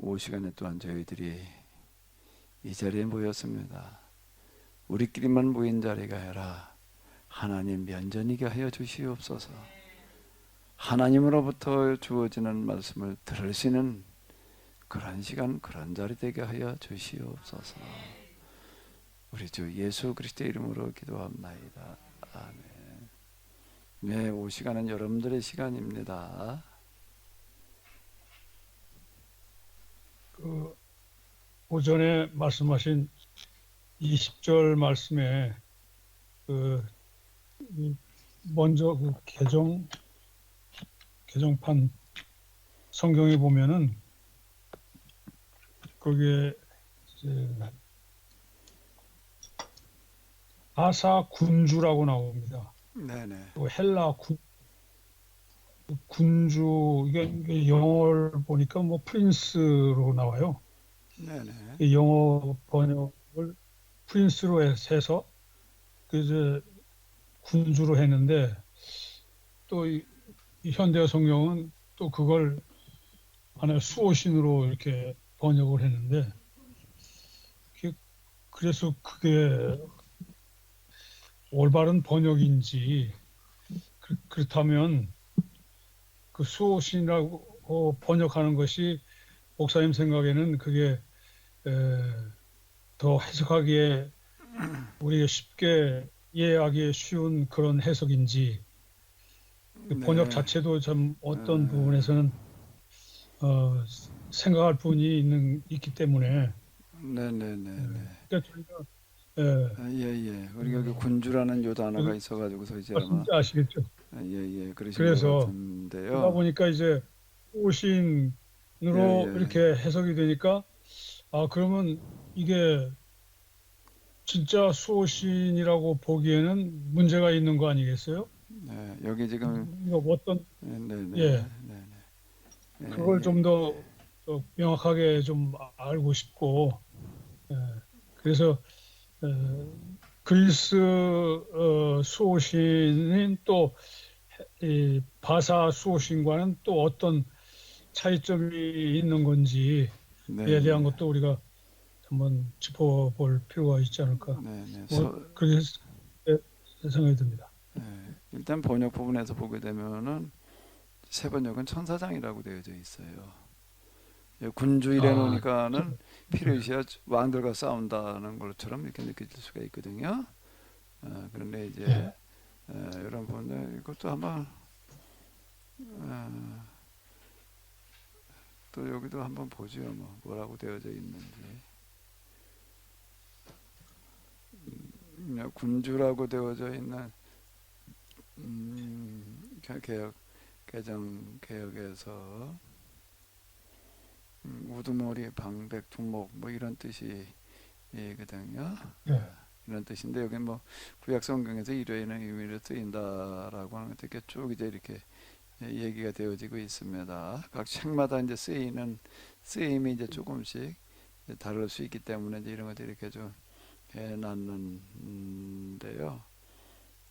오후 시간에 또한 저희들이 이 자리에 모였습니다. 우리끼리만 모인 자리가 아니라 하나님 면전이게 하여 주시옵소서. 하나님으로부터 주어지는 말씀을 들을 수 있는 그런 시간, 그런 자리 되게 하여 주시옵소서. 우리 주 예수 그리스도의 이름으로 기도합나이다. 아멘. 네, 오후 시간은 여러분들의 시간입니다. 오전에 말씀하신 20절 말씀에 먼저 개정판 성경에 보면은 거기에 이제 바사 군주라고 나옵니다. 네네. 또 헬라 군주 이게 영어를 보니까 뭐 프린스로 나와요. 네네. 이 영어 번역을 프린스로 해서 이제 군주로 했는데 또 이 현대 성경은 또 그걸 하나의 수호신으로 이렇게 번역을 했는데 그래서 그게 올바른 번역인지 그렇다면 그 수호신이라고 번역하는 것이 목사님 생각에는 그게 더 해석하기에 우리가 쉽게 이해하기 쉬운 그런 해석인지 번역 네. 자체도 참 어떤 부분에서는 생각할 부분이 있기 때문에 네네네네. 그러니까 저희가 예예. 우리가 그 군주라는 요 단어가 그 있어가지고서 이제 아마 말씀인지 아시겠죠? 예예 그러신 것 그래서 그러다 같은데요. 보니까 이제 수호신으로 예예. 이렇게 해석이 되니까 그러면 이게 진짜 수호신이라고 보기에는 문제가 있는 거 아니겠어요? 네, 여기 지금 이거 어떤 예 네네네네. 그걸 예, 좀 더 명확하게 좀 알고 싶고 예, 그래서 그리스 수호신인 또 이 바사 수호신과는 또 어떤 차이점이 있는 건지에 대한 네네. 것도 우리가 한번 짚어볼 필요가 있지 않을까. 네네. 뭐 그렇게 생각이 듭니다. 일단 번역 부분에서 보게 되면은 세 번역은 천사장이라고 되어져 있어요. 군주 이래 아, 놓으니까는 예. 피르시아 왕들과 싸운다는 것처럼 이렇게 느껴질 수가 있거든요. 그런데 이제 예. 여러분들 이것도 한번 어, 또 여기도 한번 보죠. 뭐라고 되어져 있는지. 군주라고 되어져 있는 개정 개혁에서 우두머리 방백 두목 뭐 이런 뜻이거든요. 예. 이런 뜻인데 여기 뭐 구약 성경에서 일회에는 의미로 쓰인다라고 하는 것도 이렇게 쭉 이제 이렇게 얘기가 되어지고 있습니다. 각 책마다 이제 쓰임이 이제 조금씩 이제 다를 수 있기 때문에 이제 이런 것들 이렇게 좀 해놨는데요.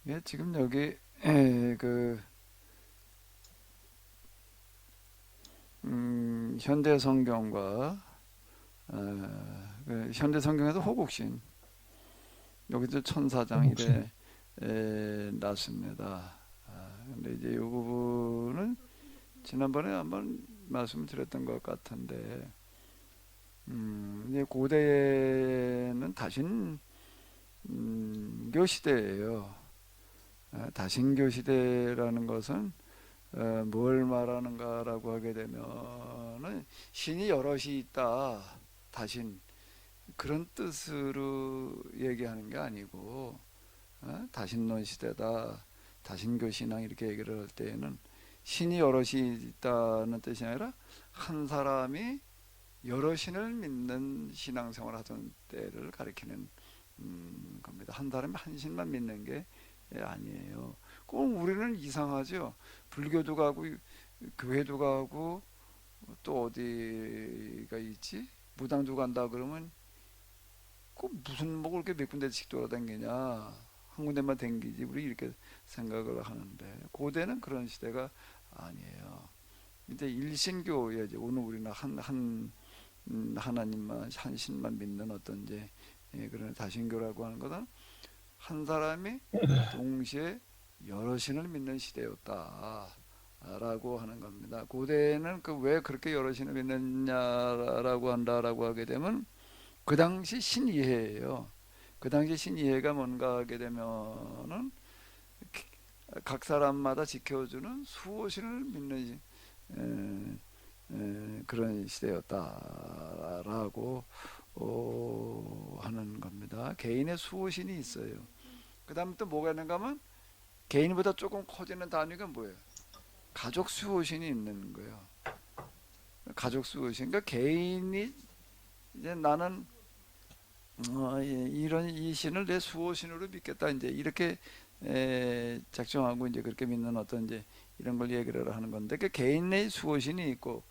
예, 지금 여기 그 현대 성경과 그 현대 성경에서 호국신 여기도 천사장 혹시 이래 났습니다. 근데 이제 이 부분은 지난번에 한번 말씀드렸던 것 같은데 이제 고대에는 다신교 시대예요. 다신교 시대라는 것은 뭘 말하는가라고 하게 되면은 신이 여럿이 있다. 다신 그런 뜻으로 얘기하는 게 아니고 다신론 시대다. 다신교 신앙 이렇게 얘기를 할 때에는 신이 여럿이 있다는 뜻이 아니라 한 사람이 여러 신을 믿는 신앙생활을 하던 때를 가리키는 겁니다. 한 사람이 한 신만 믿는 게 아니에요. 꼭 우리는 이상하죠. 불교도 가고 교회도 가고 또 어디가 있지? 무당도 간다 그러면 꼭 무슨 목을 이렇게 몇 군데씩 돌아다니냐? 한 군데만 댕기지 우리 이렇게 생각을 하는데 고대는 그런 시대가 아니에요. 이제 일신교에 이제 오늘 우리는 한 하나님만 한 신만 믿는 어떤 이제 그런 다신교라고 하는 것은 한 사람이 동시에 여러 신을 믿는 시대였다라고 하는 겁니다. 고대에는 그 왜 그렇게 여러 신을 믿느냐라고 한다라고 하게 되면 그 당시 신이해예요. 그 당시 신이해가 뭔가 하게 되면은 각 사람마다 지켜주는 수호신을 믿는 그런 시대였다라고 하는 겁니다. 개인의 수호신이 있어요. 그 다음 또 뭐가 있는가 하면 개인보다 조금 커지는 단위가 뭐예요? 가족 수호신이 있는 거예요. 가족 수호신. 그러니까 개인이 이제 나는 이런 이 신을 내 수호신으로 믿겠다. 이제 이렇게 작정하고 이제 그렇게 믿는 어떤 이제 이런 걸 얘기를 하는 건데, 그 개인의 수호신이 있고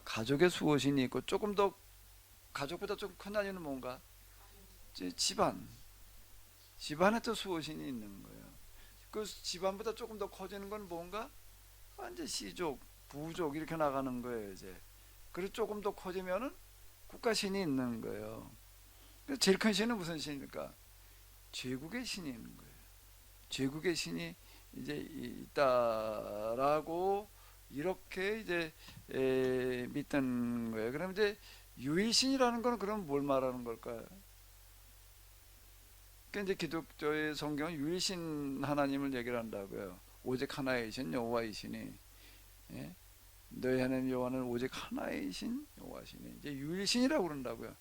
가족의 수호신이 있고 조금 더 가족보다 좀 큰 단위는 뭔가 집안에 또 수호신이 있는 거예요. 그 집안보다 조금 더 커지는 건 뭔가 이제 시족, 부족 이렇게 나가는 거예요 이제. 그리고 조금 더 커지면은 국가신이 있는 거예요. 제일 큰 신은 무슨 신입니까? 제국의 신이 있는 거예요. 제국의 신이 이제 있다라고 이렇게 이제 믿던 거예요. 그럼 이제 유일신이라는 거는 그럼 뭘 말하는 걸까요? 그러니까 이제 기독교의 성경은 유일신 하나님을 얘기를 한다고요. 오직 하나의 신 여호와이시니, 예? 너희 하나님 여호와는 오직 하나의 신 여호와시니, 이제 유일신이라고 그런다고요.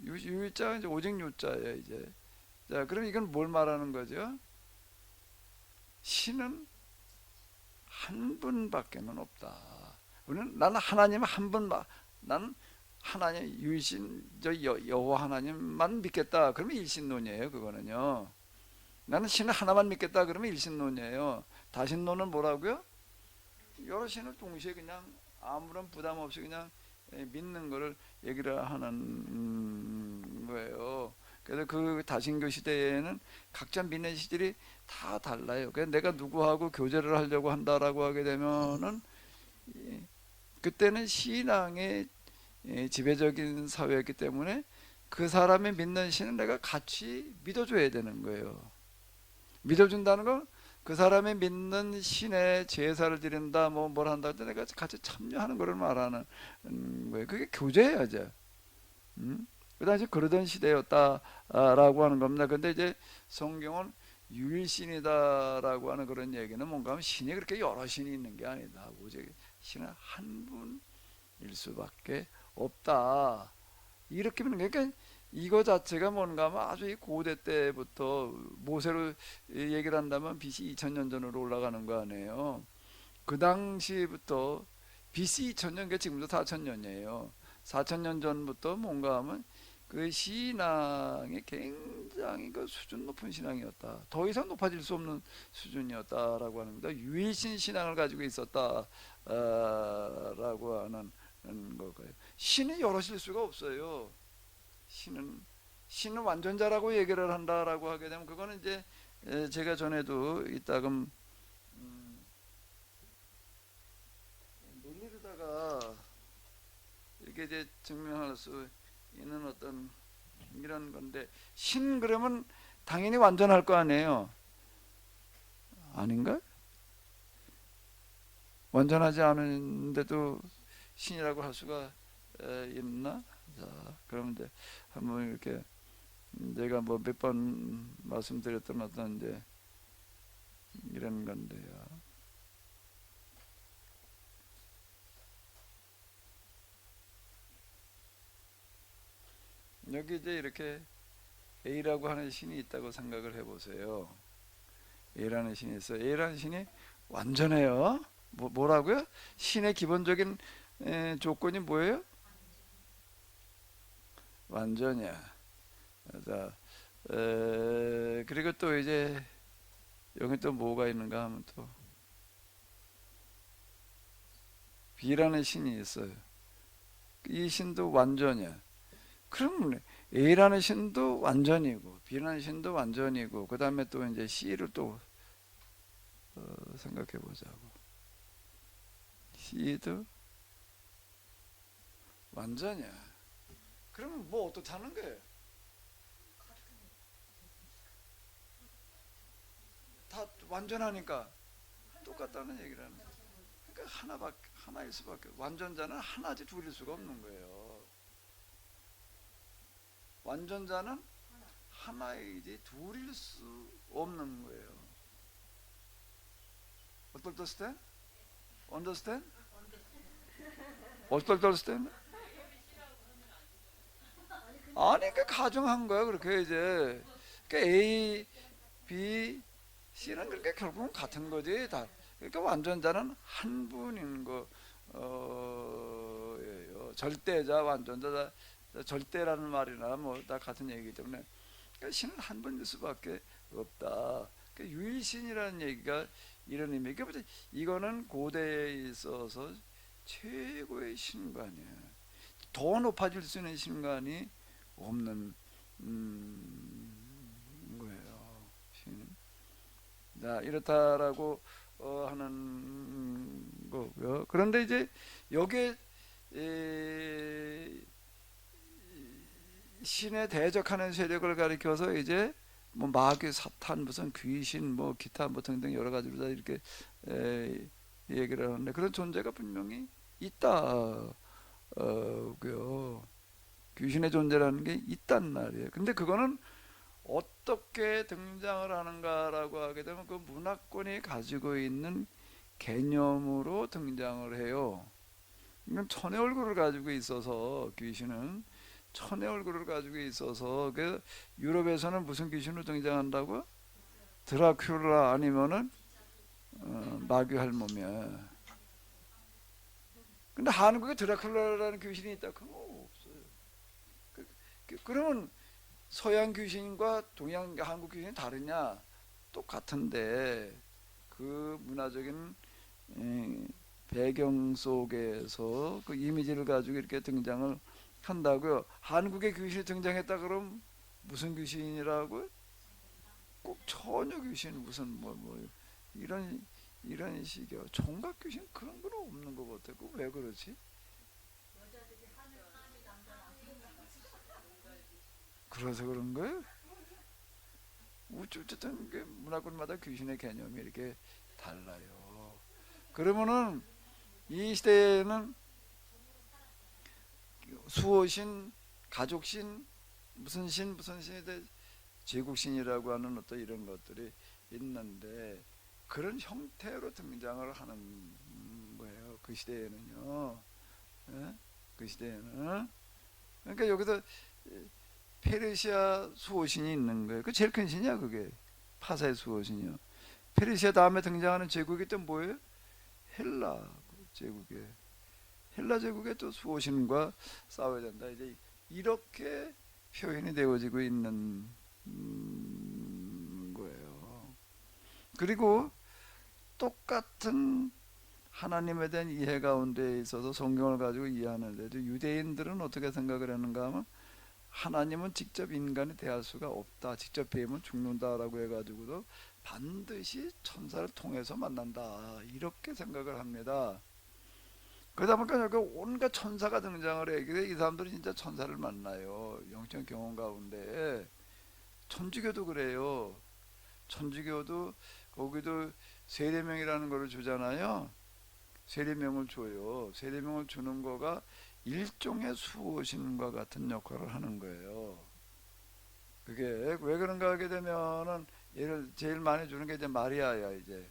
유일자가 이제 오직 유자예요 이제. 자, 그럼 이건 뭘 말하는 거죠? 신은 한 분밖에는 없다. 우리는 나는 하나님 한 분만, 나는 하나님 유일신 저 여호와 하나님만 믿겠다. 그러면 일신론이에요. 그거는요. 나는 신을 하나만 믿겠다. 그러면 일신론이에요. 다신론은 뭐라고요? 여러 신을 동시에 그냥 아무런 부담 없이 그냥 믿는 거를 얘기를 하는 거예요. 그래서 그 다신교 시대에는 각자 믿는 시들이 다 달라요. 그래서 내가 누구하고 교제를 하려고 한다라고 하게 되면은 그때는 신앙의 지배적인 사회였기 때문에 그 사람이 믿는 신은 내가 같이 믿어줘야 되는 거예요. 믿어준다는 건 그 사람이 믿는 신의 제사를 드린다, 뭐 뭘 한다 할 때 내가 같이 참여하는 것을 말하는 거예요. 그게 교제야죠. 그 당시 그러던 시대였다라고 하는 겁니다. 근데 이제 성경은 유일신이다라고 하는 그런 얘기는 뭔가 하면 신이 그렇게 여러 신이 있는 게 아니다. 오직 신은 한 분일 수밖에 없다. 이렇게 보는 거예요. 그러니까 이거 자체가 뭔가 하면 아주 이 고대 때부터 모세로 얘기를 한다면 BC 2000년 전으로 올라가는 거 아니에요. 그 당시부터 BC 2000년, 그 지금도 4000년이에요. 4000년 전부터 뭔가 하면 그 신앙이 굉장히 그 수준 높은 신앙이었다. 더 이상 높아질 수 없는 수준이었다라고 하는 겁니다. 유일신 신앙을 가지고 있었다라고 하는 거고요. 신이 여럿일 수가 없어요. 신은 완전자라고 얘기를 한다라고 하게 되면 그거는 이제 제가 전에도 이따금 논리로다가 이렇게 이제 증명할 수 있는 어떤 이런 건데, 신 그러면 당연히 완전할 거 아니에요. 아닌가? 완전하지 않은데도 신이라고 할 수가 있나? 자, 그럼 이제 한번 이렇게 내가 뭐 몇 번 말씀드렸던 어떤 이제 이런 건데요. 여기 이제 이렇게 A라고 하는 신이 있다고 생각을 해보세요. A라는 신이 있어요. A라는 신이 완전해요. 뭐라고요? 신의 기본적인 조건이 뭐예요? 완전이야. 자, 그리고 또 이제 여기 또 뭐가 있는가 하면 또 B라는 신이 있어요. 이 신도 완전이야. 그럼 A라는 신도 완전이고 B라는 신도 완전이고, 그 다음에 또 이제 C를 또 생각해 보자고. C도 완전이야. 그러면 뭐 어떻다는 거예요? 다 완전하니까 똑같다는 얘기를 하는 거예요. 그러니까 하나일 수밖에, 완전자는 하나지 둘일 수가 없는 거예요. 완전자는 하나이지 둘일 수 없는 거예요. understand? understand? understand? 아니, 그 가정한 거야 그렇게 이제. 그 A, B, C는 그렇게 결국은 같은 거지 다. 그러니까 완전자는 한 분인 거. 예요. 절대자, 완전자, 절대라는 말이나 뭐 다 같은 얘기이기 때문에, 그러니까 신은 한 분일 수밖에 없다. 그러니까 유일신이라는 얘기가 이런 의미. 그러니까 이거는 고대에 있어서 최고의 신관이에요. 더 높아질 수 있는 신관이 없는 거예요. 신. 자, 이렇다라고 하는 거고요. 그런데 이제 여기에 신에 대적하는 세력을 가리켜서 이제 뭐 마귀, 사탄, 무슨 귀신, 뭐 기타 뭐 등등 여러 가지로 다 이렇게 얘기를 하는데, 그런 존재가 분명히 있다. 고요. 귀신의 존재라는 게 있단 말이에요. 근데 그거는 어떻게 등장을 하는가라고 하게 되면 그 문화권이 가지고 있는 개념으로 등장을 해요. 이건 천의 얼굴을 가지고 있어서, 귀신은 천의 얼굴을 가지고 있어서, 그 유럽에서는 무슨 귀신으로 등장한다고? 드라큘라 아니면은 마귀 할멈이야. 근데 한국에 드라큘라라는 귀신이 있다? 그거 없어요. 그러면 서양 귀신과 동양 한국 귀신이 다르냐? 똑같은데 그 문화적인 배경 속에서 그 이미지를 가지고 이렇게 등장을 한다고요. 한국의 귀신이 등장했다 그럼 무슨 귀신이라고? 꼭 처녀 귀신, 무슨 뭐 이런 식이요. 총각 귀신 그런 건 없는 것 같아. 그왜 그러지? 그래서 그런 거예요? 어쨌든 문화권마다 귀신의 개념이 이렇게 달라요. 그러면은 이 시대에는 수호신, 가족신, 무슨 신에 대해 제국신이라고 하는 어떤 이런 것들이 있는데, 그런 형태로 등장을 하는 거예요. 그 시대에는요. 예? 그 시대에는. 그러니까 여기서 페르시아 수호신이 있는 거예요. 그 제일 큰 신이야 그게. 파사의 수호신이요. 페르시아 다음에 등장하는 제국이 또 뭐예요? 헬라 제국에. 헬라 제국의 또 수호신과 싸워야 된다. 이제 이렇게 표현이 되어지고 있는 거예요. 그리고 똑같은 하나님에 대한 이해 가운데 있어서 성경을 가지고 이해하는데도 유대인들은 어떻게 생각을 하는가 하면, 하나님은 직접 인간이 대할 수가 없다. 직접 뵈면 죽는다라고 해가지고도 반드시 천사를 통해서 만난다. 이렇게 생각을 합니다. 그러다 보니까 여기 온갖 천사가 등장을 해. 이 사람들은 진짜 천사를 만나요. 영적 경험 가운데. 천주교도 그래요. 천주교도 거기도 세례명이라는 거를 주잖아요. 세례명을 줘요. 세례명을 주는 거가 일종의 수호신과 같은 역할을 하는 거예요. 그게 왜 그런가 하게 되면은, 예를 제일 많이 주는 게 이제 마리아야. 이제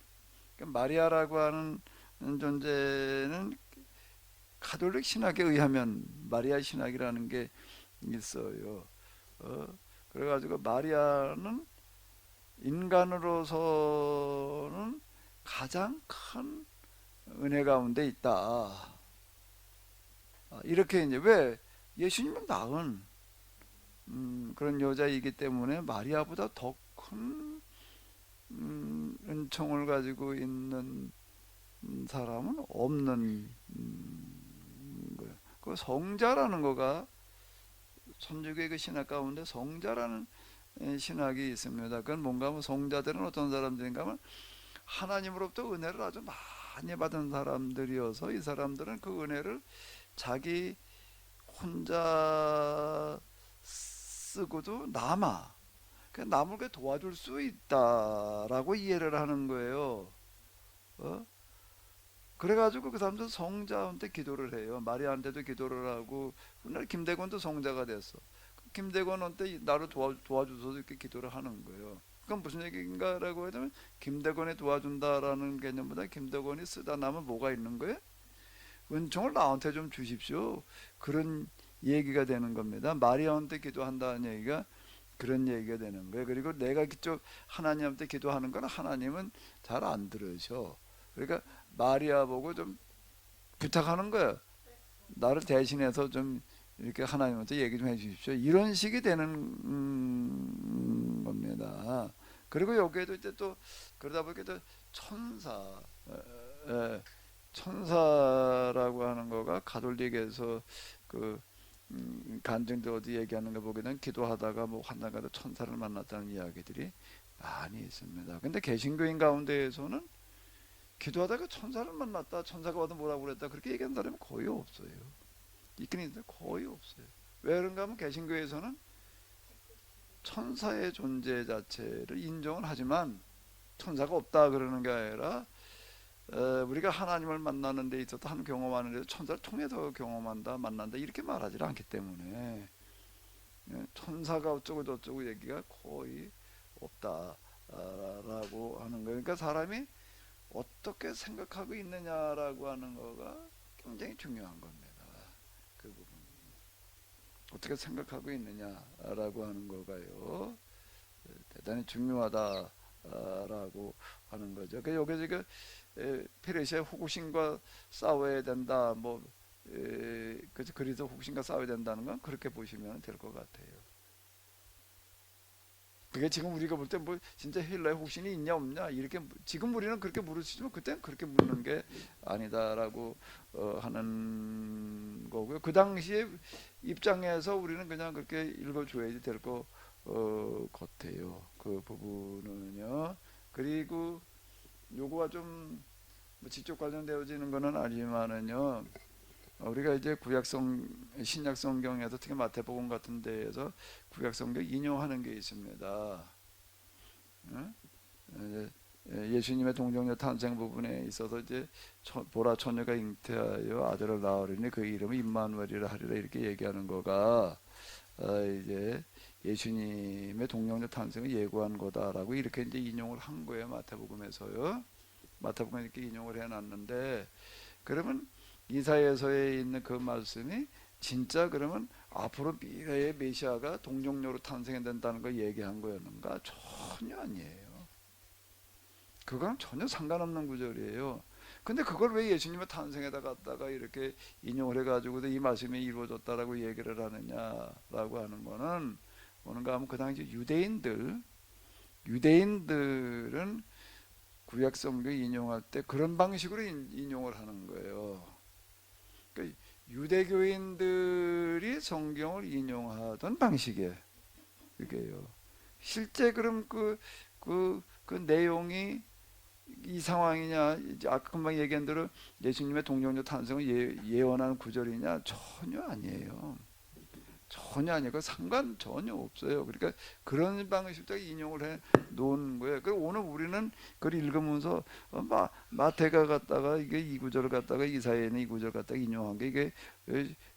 마리아라고 하는 존재는 가톨릭 신학에 의하면 마리아 신학이라는 게 있어요. 그래가지고 마리아는 인간으로서는 가장 큰 은혜 가운데 있다. 이렇게 이제, 왜? 예수님은 나은 그런 여자이기 때문에 마리아보다 더 큰 은총을 가지고 있는 사람은 없는 거예요. 그 성자라는 거가 천주교의 그 신학 가운데 성자라는 신학이 있습니다. 그건 뭔가 하면, 성자들은 어떤 사람들인가 하면 하나님으로부터 은혜를 아주 많이 받은 사람들이어서, 이 사람들은 그 은혜를 자기 혼자 쓰고도 남아. 그 남을 그 도와줄 수 있다라고 이해를 하는 거예요. 어? 그래가지고 그 사람도 성자한테 기도를 해요. 마리아한테도 기도를 하고, 그날 김대건도 성자가 됐어. 김대건한테 나를 도와줘서 이렇게 기도를 하는 거예요. 그건 무슨 얘기인가라고 하면, 김대건이 도와준다라는 개념보다 김대건이 쓰다 남은 뭐가 있는 거예요? 은총을 나한테 좀 주십시오. 그런 얘기가 되는 겁니다. 마리아한테 기도한다는 얘기가 그런 얘기가 되는 거예요. 그리고 내가 기쪽 하나님한테 기도하는 건 하나님은 잘 안 들으셔. 그러니까 마리아 보고 좀 부탁하는 거야. 나를 대신해서 좀 이렇게 하나님한테 얘기 좀 해주십시오. 이런 식이 되는 겁니다. 그리고 여기에도 이제 또 그러다 보니까 또 천사, 에, 천사라고 하는 거가 가톨릭에서 그 간증도 어디 얘기하는 거 보게 되면 기도하다가 뭐 환난가도 천사를 만났다는 이야기들이 많이 있습니다. 근데 개신교인 가운데에서는 기도하다가 천사를 만났다, 천사가 와도 뭐라고 그랬다 그렇게 얘기하는 사람이 거의 없어요. 있긴 있는데 거의 없어요. 왜 그런가 하면 개신교에서는 천사의 존재 자체를 인정을 하지만 천사가 없다 그러는 게 아니라 우리가 하나님을 만나는 데 있어서 한 경험하는 데 천사를 통해서 경험한다, 만난다 이렇게 말하지 않기 때문에 천사가 어쩌고 저쩌고 얘기가 거의 없다라고 하는 거예요. 그러니까 사람이 어떻게 생각하고 있느냐라고 하는 거가 굉장히 중요한 겁니다. 그 부분. 어떻게 생각하고 있느냐라고 하는 거가요. 대단히 중요하다라고 하는 거죠. 그 여기 지금 페르시아 호구신과 싸워야 된다. 뭐 그래서 호구신과 싸워야 된다는 건 그렇게 보시면 될 것 같아요. 그게 지금 우리가 볼 때 뭐 진짜 헬라의 혹신이 있냐 없냐 이렇게 지금 우리는 그렇게 물으시지만 그때는 그렇게 묻는 게 아니다라고 하는 거고요. 그 당시에 입장에서 우리는 그냥 그렇게 읽어줘야 될 것 같아요. 그 부분은요. 그리고 요거와 좀뭐 직접 관련되어지는 거는 아니지만은요. 우리가 이제 구약성 신약 성경에서 특히 마태복음 같은 데에서 구약 성경 인용하는 게 있습니다. 응? 예수님의 동정녀 탄생 부분에 있어서 이제 보라 처녀가 잉태하여 아들을 낳으리니 그 이름을 임마누엘이라 하리라 이렇게 얘기하는 거가 이제 예수님의 동정녀 탄생을 예고한 거다라고 이렇게 이제 인용을 한 거예요. 마태복음에서요. 마태복음에 이렇게 인용을 해놨는데 그러면 이사야서에 있는 그 말씀이 진짜 그러면 앞으로 미래의 메시아가 동정녀로 탄생된다는 걸 얘기한 거였는가? 전혀 아니에요. 그거랑 전혀 상관없는 구절이에요. 근데 그걸 왜 예수님의 탄생에다 갖다가 이렇게 인용을 해가지고 이 말씀이 이루어졌다라고 얘기를 하느냐라고 하는 거는 뭔가 하면 그 당시 유대인들은 구약 성경 인용할 때 그런 방식으로 인용을 하는 거예요. 그러니까 유대교인들이 성경을 인용하던 방식이에요. 그게요. 실제 그럼 그 내용이 이 상황이냐, 이제 아까 금방 얘기한 대로 예수님의 동정녀 탄생을 예언하는 구절이냐? 전혀 아니에요. 전혀 아니고 상관 전혀 없어요. 그러니까 그런 방식으로 인용을 해 놓은 거예요. 그리고 오늘 우리는 그걸 읽으면서 마태가 갖다가 이게 이 구절을 갖다가 이사야는 이 구절 갖다가 인용한 게 이게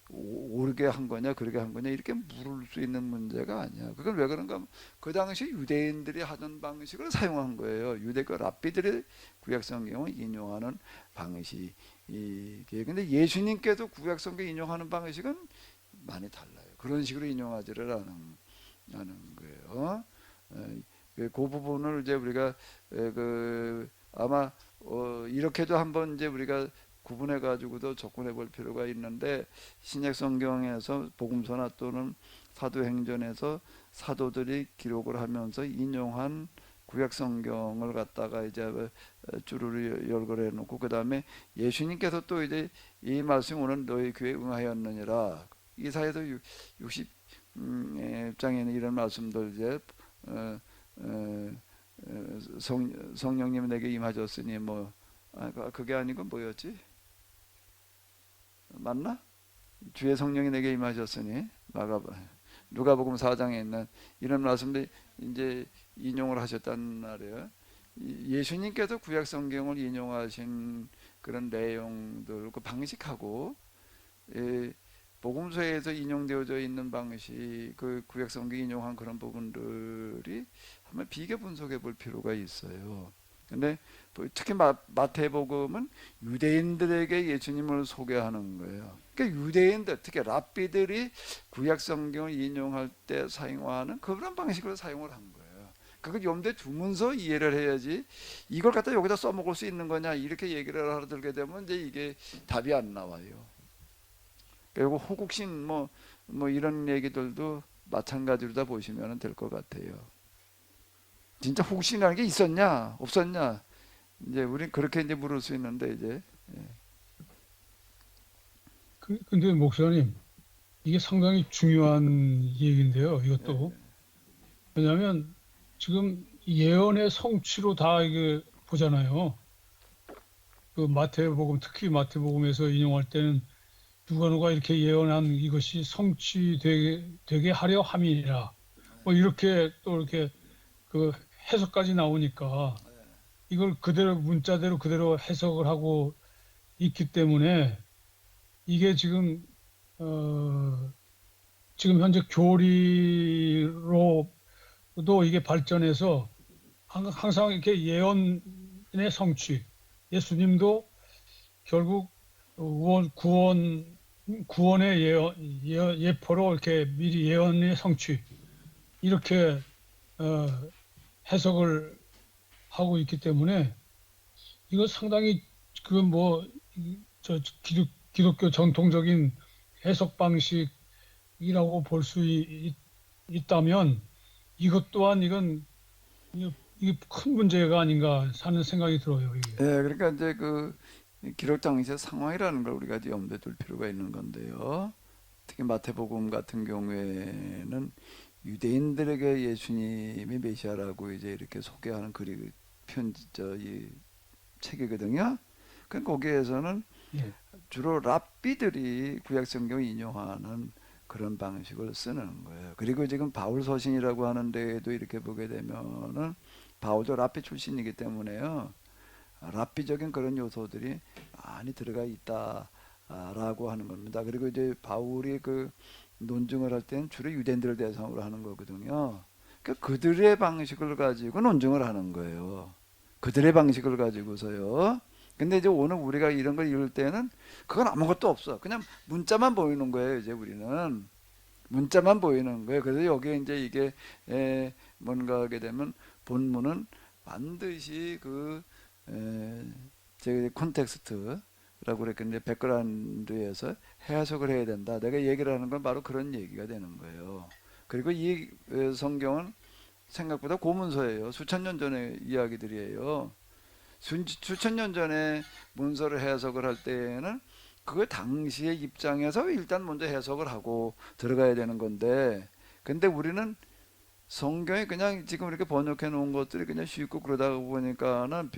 옳게 한 거냐 그렇게 한 거냐 이렇게 물을 수 있는 문제가 아니야. 그건 왜 그런가 하면 그 당시 유대인들이 하던 방식을 사용한 거예요. 유대교 랍비들이 구약 성경을 인용하는 방식이 근데 예수님께서 구약 성경 인용하는 방식은 많이 달라요. 그런 식으로 인용하지를 않은 거예요. 그 부분을 이제 우리가 아마 이렇게도 한번 이제 우리가 구분해 가지고도 접근해 볼 필요가 있는데 신약 성경에서 복음서나 또는 사도행전에서 사도들이 기록을 하면서 인용한 구약 성경을 갖다가 이제 주르르 열거해 놓고 그 다음에 예수님께서 또 이제 이 말씀 오늘 너희 교회에 응하였느니라 이사야서 60장에는 이런 말씀들 이제 성령님 내게 임하셨으니 뭐 그게 아니고 뭐였지? 맞나? 주의 성령이 내게 임하셨으니 누가복음 4장에 있는 이런 말씀들 이제 인용을 하셨단 말이에요. 예수님께서 구약 성경을 인용하신 그런 내용들 그 방식하고 복음서에서 인용되어져 있는 방식 그 구약 성경 인용한 그런 부분들이 한번 비교 분석해 볼 필요가 있어요. 근데 특히 마태복음은 유대인들에게 예수님을 소개하는 거예요. 그러니까 유대인들, 특히 랍비들이 구약 성경을 인용할 때 사용하는 그런 방식으로 사용을 한 거예요. 그걸 염두에 두면서 이해를 해야지 이걸 갖다 여기다 써먹을 수 있는 거냐 이렇게 얘기를 하러 들게 되면 이제 이게 답이 안 나와요. 그리고 호국신 뭐 이런 얘기들도 마찬가지로 다 보시면 될 것 같아요. 진짜 호국신이라는 게 있었냐 없었냐 이제 우린 그렇게 이제 물을 수 있는데 이제 근데 목사님, 이게 상당히 중요한 얘기인데요. 이것도 왜냐하면 지금 예언의 성취로 다 이게 보잖아요. 그 마태복음, 특히 마태복음에서 인용할 때는 누가 이렇게 예언한 이것이 성취되게 하려 함이니라. 뭐 이렇게 또 이렇게 그 해석까지 나오니까 이걸 그대로 문자대로 그대로 해석을 하고 있기 때문에 이게 어, 지금 현재 교리로도 이게 발전해서 항상 이렇게 예언의 성취, 예수님도 결국 구원의 예포로 이렇게 미리 예언의 성취 이렇게 어, 해석을 하고 있기 때문에 이거 상당히 그뭐저 기독교 전통적인 해석 방식이라고 볼 수 있다면 이것 또한 이게 큰 문제가 아닌가 하는 생각이 들어요. 이게. 그러니까 이제 그 기록 당시의 상황이라는 걸 우리가 이제 염두에 둘 필요가 있는 건데요. 특히 마태복음 같은 경우에는 유대인들에게 예수님이 메시아라고 이제 이렇게 소개하는 글이 편지 이 책이거든요. 그 거기에서는 예. 주로 랍비들이 구약 성경을 인용하는 그런 방식을 쓰는 거예요. 그리고 지금 바울 서신이라고 하는 데에도 이렇게 보게 되면은 바울도 랍비 출신이기 때문에요. 랍비적인 그런 요소들이 많이 들어가 있다라고 하는 겁니다. 그리고 이제 바울이 그 논증을 할 때는 주로 유대인들을 대상으로 하는 거거든요. 그러니까 그들의 방식을 가지고 논증을 하는 거예요. 그들의 방식을 가지고서요. 근데 이제 오늘 우리가 이런 걸 읽을 때는 그건 아무것도 없어. 그냥 문자만 보이는 거예요. 이제 우리는 문자만 보이는 거예요. 그래서 여기에 이제 이게 뭔가 하게 되면 본문은 반드시 제 콘텍스트라고 그랬겠는데 백그라운드에서 해석을 해야 된다. 내가 얘기를 하는 건 바로 그런 얘기가 되는 거예요. 그리고 이 성경은 생각보다 고문서예요. 수천 년 전의 이야기들이에요. 수천 년 전에 문서를 해석을 할 때에는 그 당시의 입장에서 일단 먼저 해석을 하고 들어가야 되는 건데, 근데 우리는 성경에 그냥 지금 이렇게 번역해 놓은 것들이 그냥 쉽고 그러다 보니까는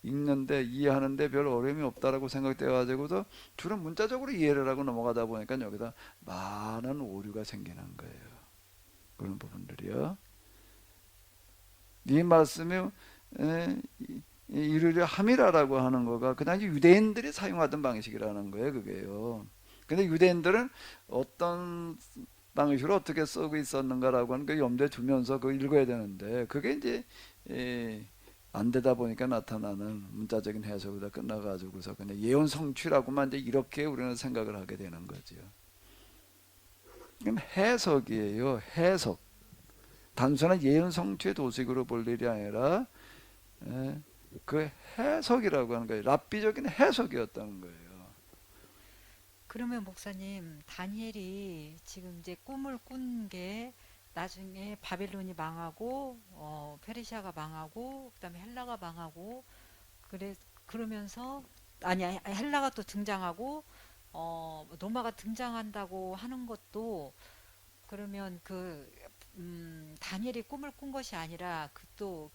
읽는데 이해하는데 별 어려움이 없다라고 생각돼 가지고서 주로 문자적으로 이해를 하고 넘어가다 보니까 여기다 많은 오류가 생기는 거예요. 그런 부분들이요. 이 말씀이 이르려 함이라라고 하는 거가 그냥 유대인들이 사용하던 방식이라는 거예요, 그게요. 근데 유대인들은 어떤 방식으로 어떻게 쓰고 있었는가라고 하는 그 염두에 두면서 그거 읽어야 되는데 그게 이제 안 되다 보니까 나타나는 문자적인 해석으로 끝나가지고서 그냥 예언 성취라고만 이제 이렇게 우리는 생각을 하게 되는 거죠. 이건 해석이에요, 해석. 단순한 예언 성취의 도식으로 볼 일이 아니라 그 해석이라고 하는 거예요. 랍비적인 해석이었다는 거예요. 그러면 목사님, 다니엘이 지금 이제 꿈을 꾼 게 나중에 바벨론이 망하고, 페르시아가 망하고, 그다음에 헬라가 망하고, 그러면서, 아니, 헬라가 또 등장하고, 로마가 등장한다고 하는 것도, 그러면 다니엘이 꿈을 꾼 것이 아니라,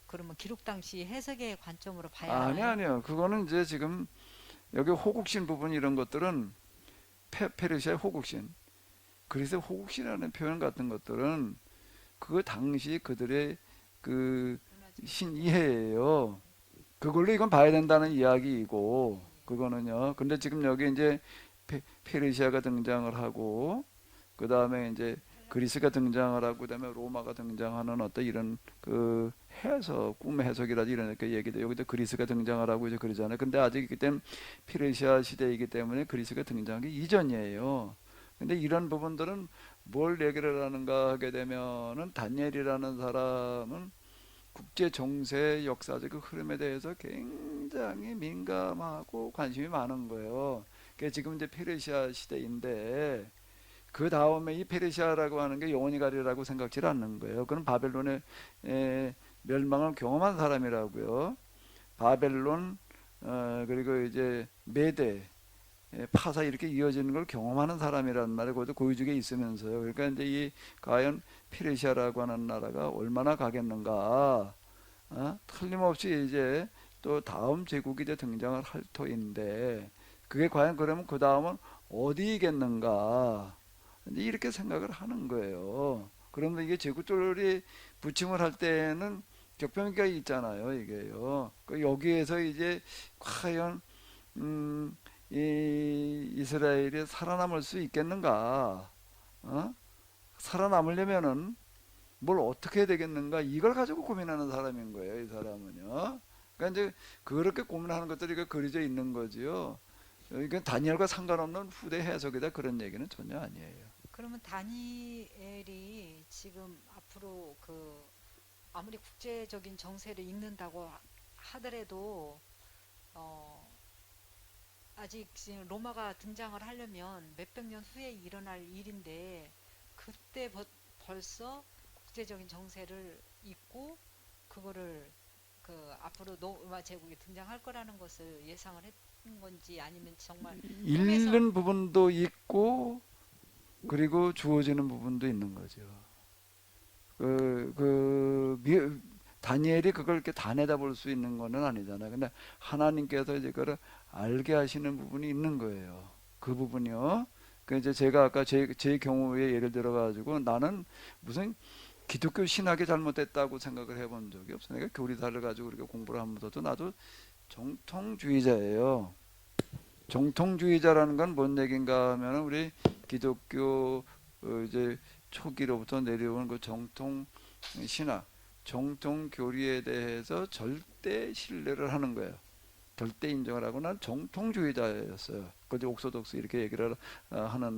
그러면 기록 당시 해석의 관점으로 봐야 아니 하나요? 아니요. 그거는 이제 지금 여기 호국신 부분 이런 것들은 페르시아의 호국신, 그리스의 호국신이라는 표현 같은 것들은 그 당시 그들의 그 문화적 신이해예요. 그걸로 이건 봐야 된다는 이야기이고, 그거는요. 근데 지금 여기 이제 페르시아가 등장을 하고, 그 다음에 이제 그리스가 등장을 하고, 그 다음에 로마가 등장하는 어떤 이런 그 해석, 꿈 해석이라든지 이런 그 얘기도 여기도 그리스가 등장을 하고 이제 그러잖아요. 근데 아직 그땐 페르시아 시대이기 때문에 그리스가 등장하기 이전이에요. 근데 이런 부분들은 뭘 얘기를 하는가 하게 되면은 다니엘이라는 사람은 국제 정세 역사적 그 흐름에 대해서 굉장히 민감하고 관심이 많은 거예요. 그게 지금 이제 페르시아 시대인데 그 다음에 이 페르시아라고 하는 게 영원히 가리라고 생각지 않는 거예요. 그는 바벨론의 멸망을 경험한 사람이라고요. 바벨론 그리고 이제 메대 파사 이렇게 이어지는 걸 경험하는 사람이란 말이에요. 그것도 고위직에 있으면서요. 그러니까 이제 이 과연 페르시아라고 하는 나라가 얼마나 가겠는가? 틀림없이 이제 또 다음 제국이 이제 등장을 할 터인데 그게 과연 그러면 그 다음은 어디겠는가? 이제 이렇게 생각을 하는 거예요. 그러면 이게 제국들이 부침을 할 때는 격변기가 있잖아요, 이게요. 여기에서 이제 과연 음, 이 이스라엘이 살아남을 수 있겠는가? 어? 살아남으려면은 뭘 어떻게 해야 되겠는가? 이걸 가지고 고민하는 사람인 거예요, 이 사람은요. 그러니까 이제 그렇게 고민하는 것들이 그려져 있는 거지요. 이건 다니엘과 상관없는 후대 해석이다 그런 얘기는 전혀 아니에요. 그러면 다니엘이 지금 앞으로 그 아무리 국제적인 정세를 읽는다고 하더라도 어, 아직 지금 로마가 등장을 하려면 몇백 년 후에 일어날 일인데 그때 벌써 국제적인 정세를 읽고 그거를 그 앞으로 로마 제국이 등장할 거라는 것을 예상을 했던 건지 아니면 정말 꿈에서 읽는 부분도 있고 그리고 주어지는 부분도 있는 거죠. 다니엘이 그걸 이렇게 다 내다볼 수 있는 거는 아니잖아요. 근데 하나님께서 이제 그걸 알게 하시는 부분이 있는 거예요. 그 부분이요. 그 이제 제가 아까 제 경우에 예를 들어 가지고 나는 무슨 기독교 신학이 잘못됐다고 생각을 해본 적이 없어요. 내가 교리사를 가지고 이렇게 공부를 하면서도 나도 정통주의자예요. 정통주의자라는 건 뭔 얘기인가 하면 우리 기독교 이제 초기로부터 내려온 그 정통 신학, 정통 교리에 대해서 절대 신뢰를 하는 거예요. 절대 인정을 하고 난 정통주의자였어요. 그저 옥소독스 이렇게 얘기를 하는데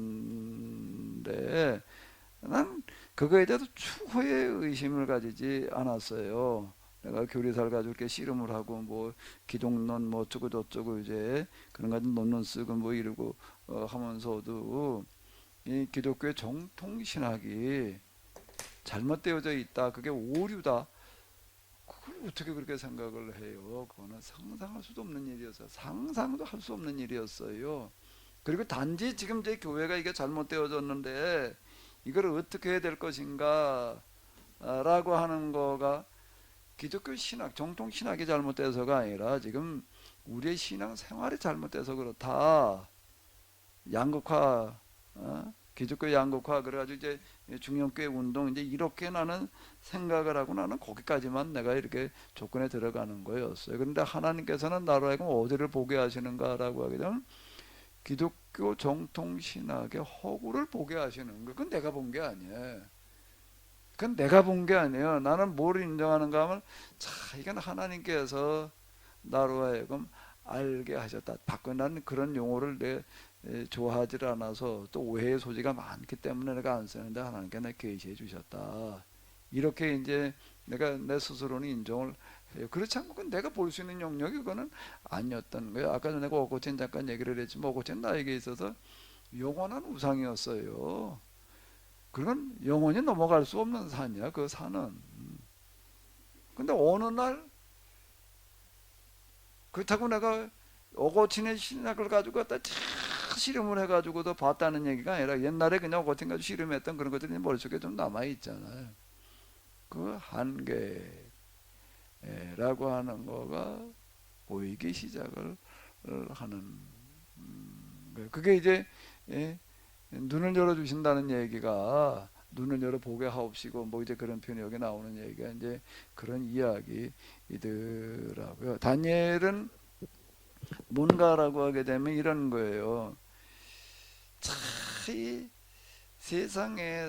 난 그거에 대해서 추호의 의심을 가지지 않았어요. 내가 교리사를 가지고 이렇게 씨름을 하고 뭐 기독론 뭐 어쩌고 저쩌고 이제 그런 같은 논문 쓰고 뭐 이러고 하면서도 이 기독교의 정통 신학이 잘못되어져 있다. 그게 오류다. 그걸 어떻게 그렇게 생각을 해요? 그거는 상상할 수도 없는 일이었어요. 상상도 할 수 없는 일이었어요. 그리고 단지 지금 제 교회가 이게 잘못되어졌는데 이걸 어떻게 해야 될 것인가 라고 하는 거가 기독교 신학, 정통 신학이 잘못돼서가 아니라 지금 우리의 신앙 생활이 잘못돼서 그렇다. 양극화, 기독교 양극화 그래가지고 이제 중형교회 운동 이제 이렇게 나는 생각을 하고 나는 거기까지만 내가 이렇게 조건에 들어가는 거였어요. 그런데 하나님께서는 나로 하여금 어디를 보게 하시는가라고 하게 되면 기독교 정통 신학의 허구를 보게 하시는 거. 그건 내가 본 게 아니에요. 그건 내가 본 게 아니에요. 나는 뭘 인정하는가 하면 자 이건 하나님께서 나로 하여금 알게 하셨다. 바꿔 나는 그런 용어를 좋아하지 않아서 또 오해의 소지가 많기 때문에 내가 안 쓰는데 하나님께 내 계시해 주셨다. 이렇게 이제 내가 내 스스로는 인정을 해요. 그렇지 않고 그건 내가 볼 수 있는 영역이 그거는 아니었던 거예요. 아까 전에 오고첸 잠깐 얘기를 했지만 오고첸 나에게 있어서 영원한 우상이었어요. 그건 영원히 넘어갈 수 없는 산이야. 그 산은. 근데 어느 날 그렇다고 내가 오고친의 신학을 가지고 갖다 실험을 해가지고도 봤다는 얘기가 아니라 옛날에 그냥 오고친 가지고 실험했던 그런 것들이 머릿속에 좀 남아있잖아요. 그 한계라고 하는 거가 보이기 시작을 하는 거예요. 그게 이제 예? 눈을 열어 주신다는 얘기가 눈을 열어 보게 하옵시고 뭐 이제 그런 표현이 여기 나오는 얘기가 이제 그런 이야기이더라고요. 다니엘은 뭔가라고 하게 되면 이런 거예요. 이 세상에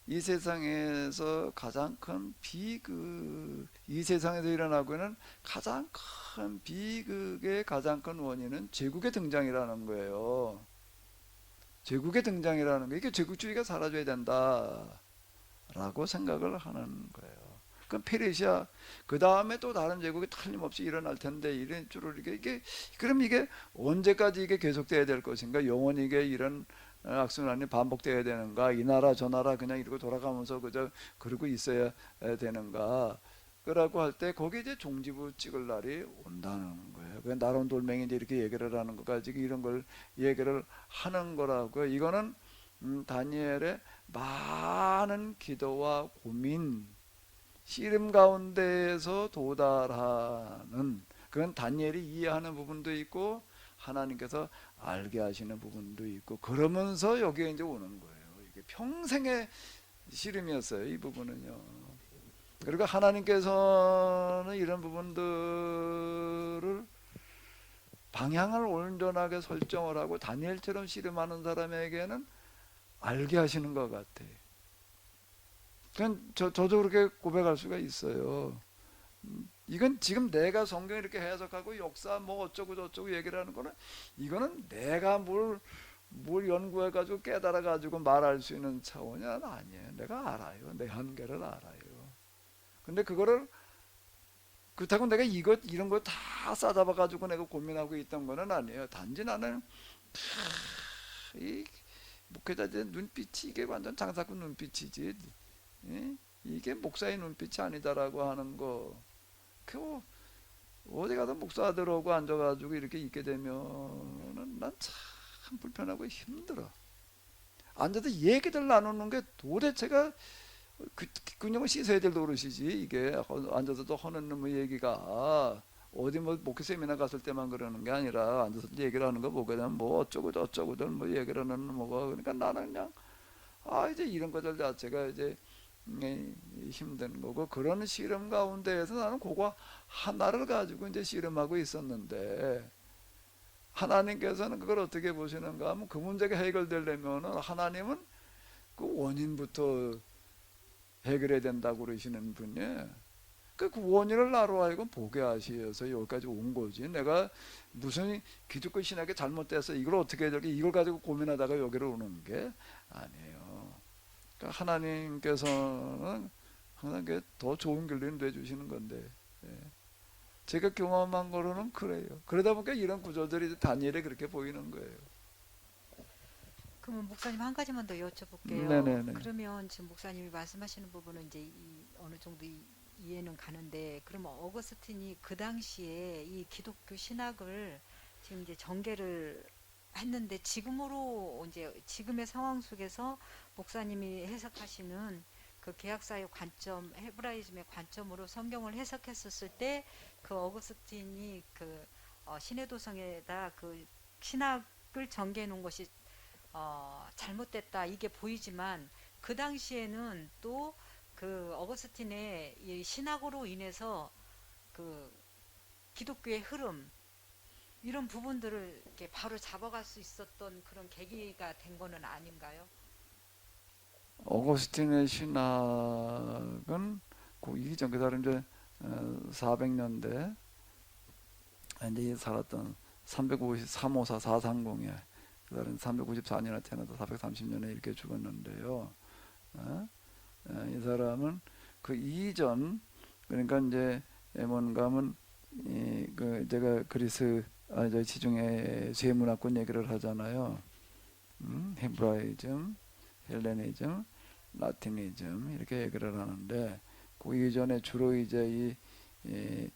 이 세상에서 가장 큰 비극, 이 세상에서 일어나고 있는 가장 큰 비극의 가장 큰 원인은 제국의 등장이라는 거예요. 제국의 등장이라는 거, 이게 제국주의가 사라져야 된다라고 생각을 하는 거예요. 그럼 페르시아, 그 다음에 또 다른 제국이 틀림없이 일어날 텐데 이런 줄을 그럼 이게 언제까지 이게 계속돼야 될 것인가? 영원히 이게 이런 악순환이 반복돼야 되는가? 이 나라 저 나라 그냥 이러고 돌아가면서 그저 그러고 있어야 되는가? 그라고 할 때 거기에 이제 종지부 찍을 날이 온다는 거예요. 그 나론 돌멩이 이렇게 얘기를 하는 거 가지고 이런 걸 얘기를 하는 거라고요. 이거는 다니엘의 많은 기도와 고민, 씨름 가운데에서 도달하는, 그건 다니엘이 이해하는 부분도 있고 하나님께서 알게 하시는 부분도 있고 그러면서 여기에 이제 오는 거예요. 이게 평생의 씨름이었어요, 이 부분은요. 그리고 하나님께서는 이런 부분들을 방향을 온전하게 설정을 하고 다니엘처럼 씨름하는 사람에게는 알게 하시는 것 같아요. 그냥 저도 그렇게 고백할 수가 있어요. 이건 지금 내가 성경 이렇게 해석하고 역사 뭐 어쩌고 저쩌고 얘기를 하는 거는, 이거는 내가 뭘 연구해가지고 깨달아가지고 말할 수 있는 차원이 아니에요. 내가 알아요. 내 한계를 알아요. 근데 그거를 그렇다고 내가 이런 거 다 싸잡아 가지고 내가 고민하고 있던 거는 아니에요. 단지 나는 이 목회자들의 눈빛이 이게 완전 장사꾼 눈빛이지, 예? 이게 목사의 눈빛이 아니다라고 하는 거. 그 어디 가든 목사들하고 앉아가지고 이렇게 있게 되면은 난 참 불편하고 힘들어. 앉아서 얘기들 나누는 게 도대체가 그냥 씻어야 될 노릇이지. 이게 앉아서도 하는 뭐 얘기가 어디 뭐 목회 세미나 갔을 때만 그러는 게 아니라 앉아서 얘기를 하는 거 보게 되면 뭐 어쩌고 저쩌고들 뭐 얘기를 하는 뭐가, 그러니까 나는 그냥 이제 이런 것들 자체가 이제 힘든 거고, 그런 씨름 가운데에서 나는 그거 하나를 가지고 이제 씨름하고 있었는데 하나님께서는 그걸 어떻게 보시는가 하면 그 문제가 해결되려면은 하나님은 그 원인부터 해결해야 된다고 그러시는 분이에요. 그 원인을 나로 하여금 보게 하셔서 여기까지 온 거지. 내가 무슨 기독교 신학이 잘못돼서 이걸 어떻게 해야 될까 이걸 가지고 고민하다가 여기로 오는 게 아니에요. 그러니까 하나님께서는 항상 더 좋은 길로 인도해 주시는 건데, 예. 제가 경험한 거로는 그래요. 그러다 보니까 이런 구조들이 다니엘에 그렇게 보이는 거예요. 그러면 목사님 한 가지만 더 여쭤볼게요. 네네네. 그러면 지금 목사님이 말씀하시는 부분은 이제 어느 정도 이해는 가는데, 그러면 어거스틴이 그 당시에 이 기독교 신학을 지금 이제 전개를 했는데, 지금으로 이제 지금의 상황 속에서 목사님이 해석하시는 그 개혁사의 관점, 헤브라이즘의 관점으로 성경을 해석했었을 때 그 어거스틴이 그 신해도성에다 그 신학을 전개해 놓은 것이 잘못됐다 이게 보이지만, 그 당시에는 또 그 어거스틴의 이 신학으로 인해서 그 기독교의 흐름, 이런 부분들을 이렇게 바로 잡아갈 수 있었던 그런 계기가 된 거는 아닌가요? 오거스틴의 신학은 그 이전 그 사람 이제 400년대 이제 살았던 353호사 430에 그 사람 394년에 태어나서 430년에 이렇게 죽었는데요. 이 사람은 그 이전, 그러니까 이제 뭔가 하면 그 제가 그리스 저 지중해 세문화권 얘기를 하잖아요. 헤브라이즘, 헬레니즘, 라틴이즘 이렇게 얘기를 하는데 그 이전에 주로 이제 이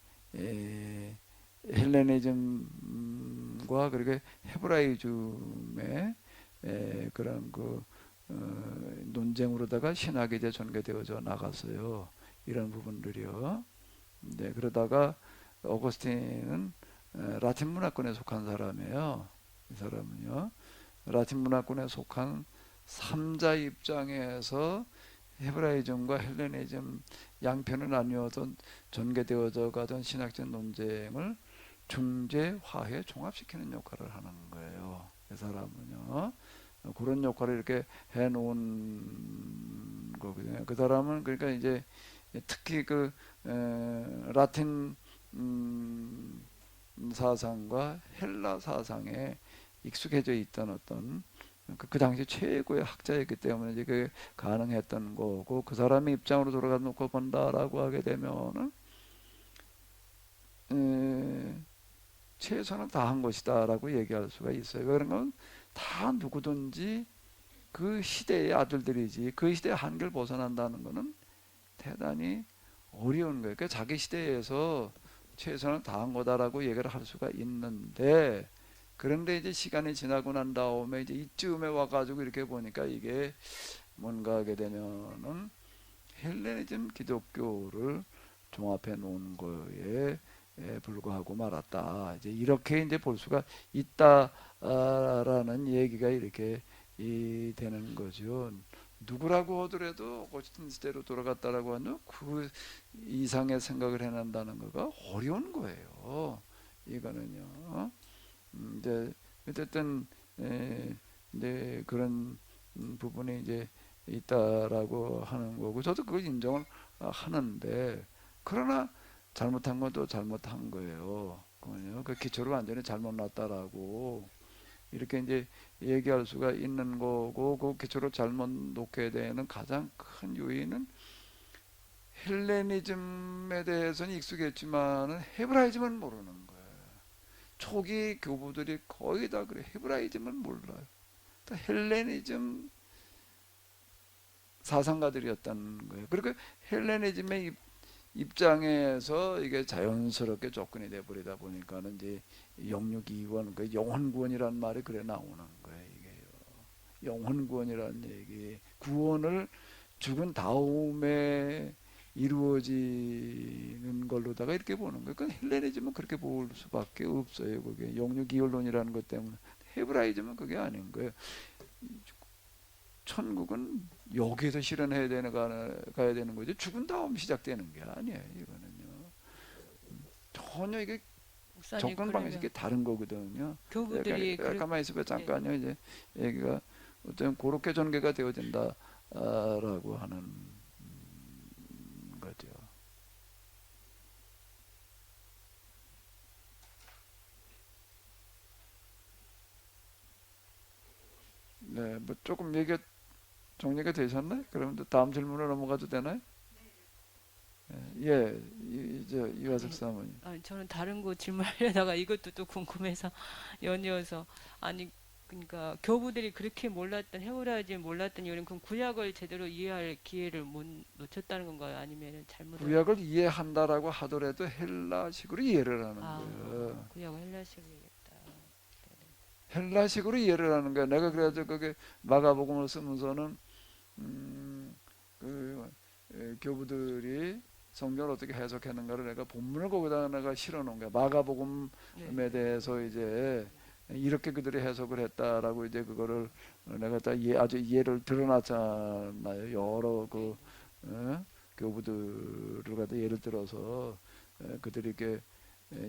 헬레니즘과 그리고 헤브라이즘의 그런 그 논쟁으로다가 신학이 이제 전개되어져 나갔어요. 이런 부분들이요. 네, 그러다가 어거스틴은 라틴 문화권에 속한 사람이에요. 이 사람은요. 라틴 문화권에 속한 삼자 입장에서 헤브라이즘과 헬레니즘 양편을 나뉘어서 전개되어져 가던 신학적 논쟁을 중재, 화해, 종합시키는 역할을 하는 거예요. 이 사람은요. 그런 역할을 이렇게 해놓은 거거든요. 그 사람은 그러니까 이제 특히 그 라틴 사상과 헬라 사상에 익숙해져 있던 어떤 그 당시 최고의 학자였기 때문에 이제 그게 가능했던 거고, 그 사람의 입장으로 돌아가 놓고 본다라고 하게 되면은 에, 최선을 다한 것이다라고 얘기할 수가 있어요. 그런 건 다 누구든지 그 시대의 아들들이지, 그 시대의 한계를 벗어난다는 거는 대단히 어려운 거예요. 그러니까 자기 시대에서 최선을 다한 거다라고 얘기를 할 수가 있는데, 그런데 이제 시간이 지나고 난 다음에 이제 이쯤에 와가지고 이렇게 보니까 이게 뭔가 하게 되면은 헬레니즘 기독교를 종합해 놓은 거에 불과하고 말았다. 이제 이렇게 이제 볼 수가 있다라는 얘기가 이렇게 되는 거죠. 누구라고 하더라도 고스톱 시대로 돌아갔다라고 하면 그 이상의 생각을 해낸다는 거가 어려운 거예요. 이거는요. 이제 어쨌든 이제 그런 부분이 이제 있다라고 하는 거고, 저도 그걸 인정을 하는데, 그러나 잘못한 건 또 잘못한 거예요. 그거는요. 그 기초를 완전히 잘못 놨다라고 이렇게 이제 얘기할 수가 있는 거고, 그 기초를 잘못 놓게 되는 가장 큰 요인은 헬레니즘에 대해서는 익숙했지만은 헤브라이즘은 모르는 거예요. 초기 교부들이 거의 다 그래. 헤브라이즘은 몰라요. 또 헬레니즘 사상가들이었다는 거예요. 그리고 헬레니즘의 입장에서 이게 자연스럽게 접근이 돼 버리다 보니까는 이제 영육이원, 그 영혼구원이라는 말이 그래 나오는 거예요. 이게요. 영혼구원이라는 얘기, 구원을 죽은 다음에 이루어지는 걸로다가 이렇게 보는 거예요. 그 헬레니즘은 그렇게 볼 수밖에 없어요. 그게 영육이원론이라는 것 때문에. 헤브라이즘은 그게 아닌 거예요. 천국은 여기에서 실현해야 되는 가야 되는 거죠. 죽은 다음 시작되는 게 아니에요. 이거는요. 전혀 이게 목사님 접근 방식이 그러면 다른 거거든요. 교부들이 가만히 있어봐 네. 잠깐요. 이제 얘기가 어떤 그렇게 전개가 되어진다라고 하는 거죠. 네, 뭐 조금 얘기가 정리가 되셨나요? 그러면 또 다음 질문으로 넘어가도 되나요? 예, 이제 이화석 아니, 사모님. 아니 저는 다른 거 질문하려다가 이것도 또 궁금해서 연이어서 아니 그러니까 교부들이 그렇게 몰랐던 헤브라이즘 몰랐던 이유는 그럼 구약을 제대로 이해할 기회를 못 놓쳤다는 건가요? 아니면 잘못을 구약을 이해한다라고 하더라도 헬라식으로 이해를 하는 아 거예요. 구약을 헬라식으로 이해했다. 헬라식으로 이해를 하는 거야. 내가 그래서 음, 그게 마가복음을 쓰면서는 음, 그 교부들이 성경을 어떻게 해석했는가를 내가 본문을 거기다 내가 실어 놓은 거야. 네. 마가복음에 대해서 이제 이렇게 그들이 해석을 했다라고 이제 그거를 내가 다 아주 이해를 드러났잖아요. 여러 그 교부들을 갖다 예를 들어서 그들이 이렇게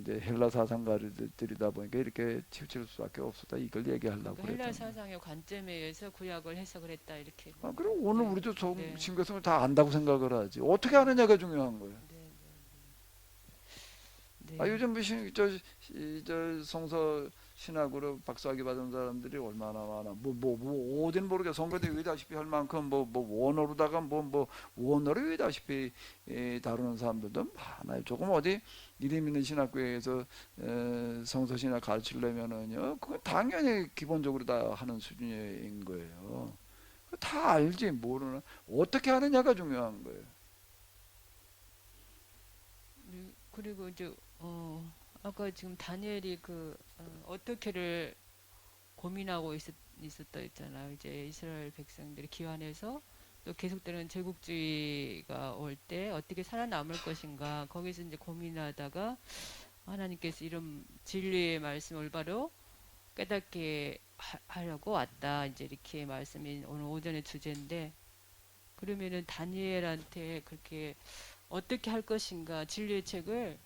이제 헬라 사상가들이다 보니까 이렇게 치우칠 수밖에 없었다. 이걸 얘기하려고 그러니까 헬라 그랬던 거예요. 사상의 관점에 의해서 구약을 해석을 했다 이렇게 아, 보면 그럼 오늘 네. 우리도 네. 신교성을 다 안다고 생각을 하지. 어떻게 아느냐가 중요한 거예요. 네. 아, 네. 요즘 저 성서 신학으로 박사학위 받은 사람들이 얼마나 많아. 어딘 모르게 성가대 외다시피 할 만큼 원어로다가 원어로 외다시피 다루는 사람들도 많아요. 조금 어디 이름 있는 신학교에서 성서 신학 가르치려면은요, 그건 당연히 기본적으로 다 하는 수준인 거예요. 다 알지 모르는 어떻게 하느냐가 중요한 거예요. 그리고 이제 아까 지금 다니엘이 그 어떻게를 고민하고 있었다 했잖아요. 이제 이스라엘 백성들이 기환해서 또 계속되는 제국주의가 올 때 어떻게 살아남을 것인가 거기서 이제 고민하다가 하나님께서 이런 진리의 말씀 올바로 깨닫게 하려고 왔다. 이제 이렇게 말씀이 오늘 오전의 주제인데, 그러면은 다니엘한테 그렇게 어떻게 할 것인가 진리의 책을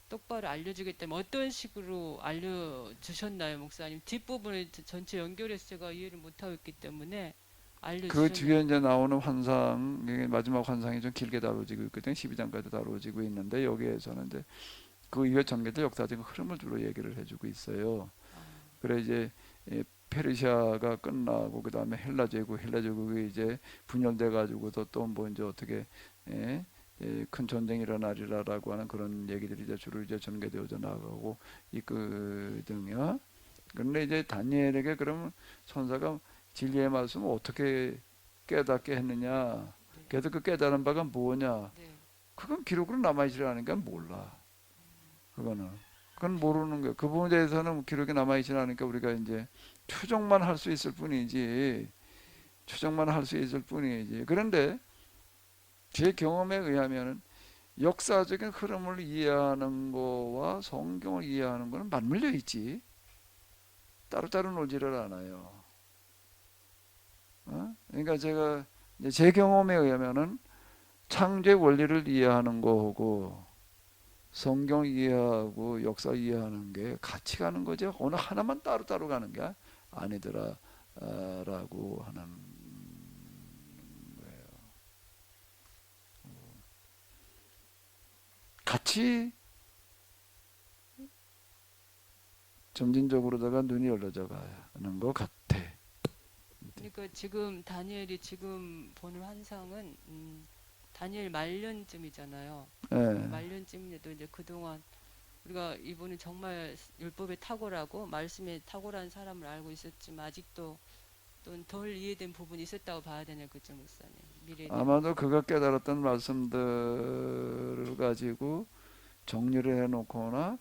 똑바로 알려주겠다면 어떤 식으로 알려주셨나요, 목사님? 뒷부분을 전체 연결해서 제가 이해를 못하고 있기 때문에 그 알려주셨나요? 뒤에 이제 나오는 환상, 이게 마지막 환상이 좀 길게 다뤄지고 있거든요. 12장까지 다뤄지고 있는데 여기에서는 이제 그 이후에 전개될 역사적인 흐름을 주로 얘기를 해주고 있어요. 그래 이제 페르시아가 끝나고 그 다음에 헬라 제국이 이제 분열돼 가지고서 또 뭐 이제 어떻게 예, 큰 전쟁이 일어나리라라고 하는 그런 얘기들이 이제 주로 이제 전개되어져 나가고 있거든요. 그런데 이제 다니엘에게 그러면 천사가 진리의 말씀을 어떻게 깨닫게 했느냐? 그래서 그 깨달은 바가 뭐냐? 네. 그건 기록으로 남아있지 않으니까 몰라. 그건 모르는 거예요. 그 부분에 대해서는 기록이 남아있지 않으니까 우리가 이제 추정만 할 수 있을 뿐이지. 그런데 제 경험에 의하면 역사적인 흐름을 이해하는 거와 성경을 이해하는 거는 맞물려 있지. 따로따로 놀지를 않아요. 그러니까 제가 이제 제 경험에 의하면은 창조의 원리를 이해하는 거고 성경 이해하고 역사 이해하는 게 같이 가는 거지 어느 하나만 따로따로 가는 게 아니더라 라고 하는 거예요. 같이 점진적으로다가 눈이 열려져 가는 것 같아. 그러니까 지금 다니엘이 지금 보는 환상은 다니엘 말년쯤이잖아요. 예. 말년쯤인데도 이제 그동안 우리가 이분은 정말 율법에 탁월하고 말씀에 탁월한 사람을 알고 있었지만 아직도 또 덜 이해된 부분이 있었다고 봐야 되네요, 그죠, 목사님? 미래에 대한 아마도 그가 깨달았던 말씀들을 가지고 정리를 해놓거나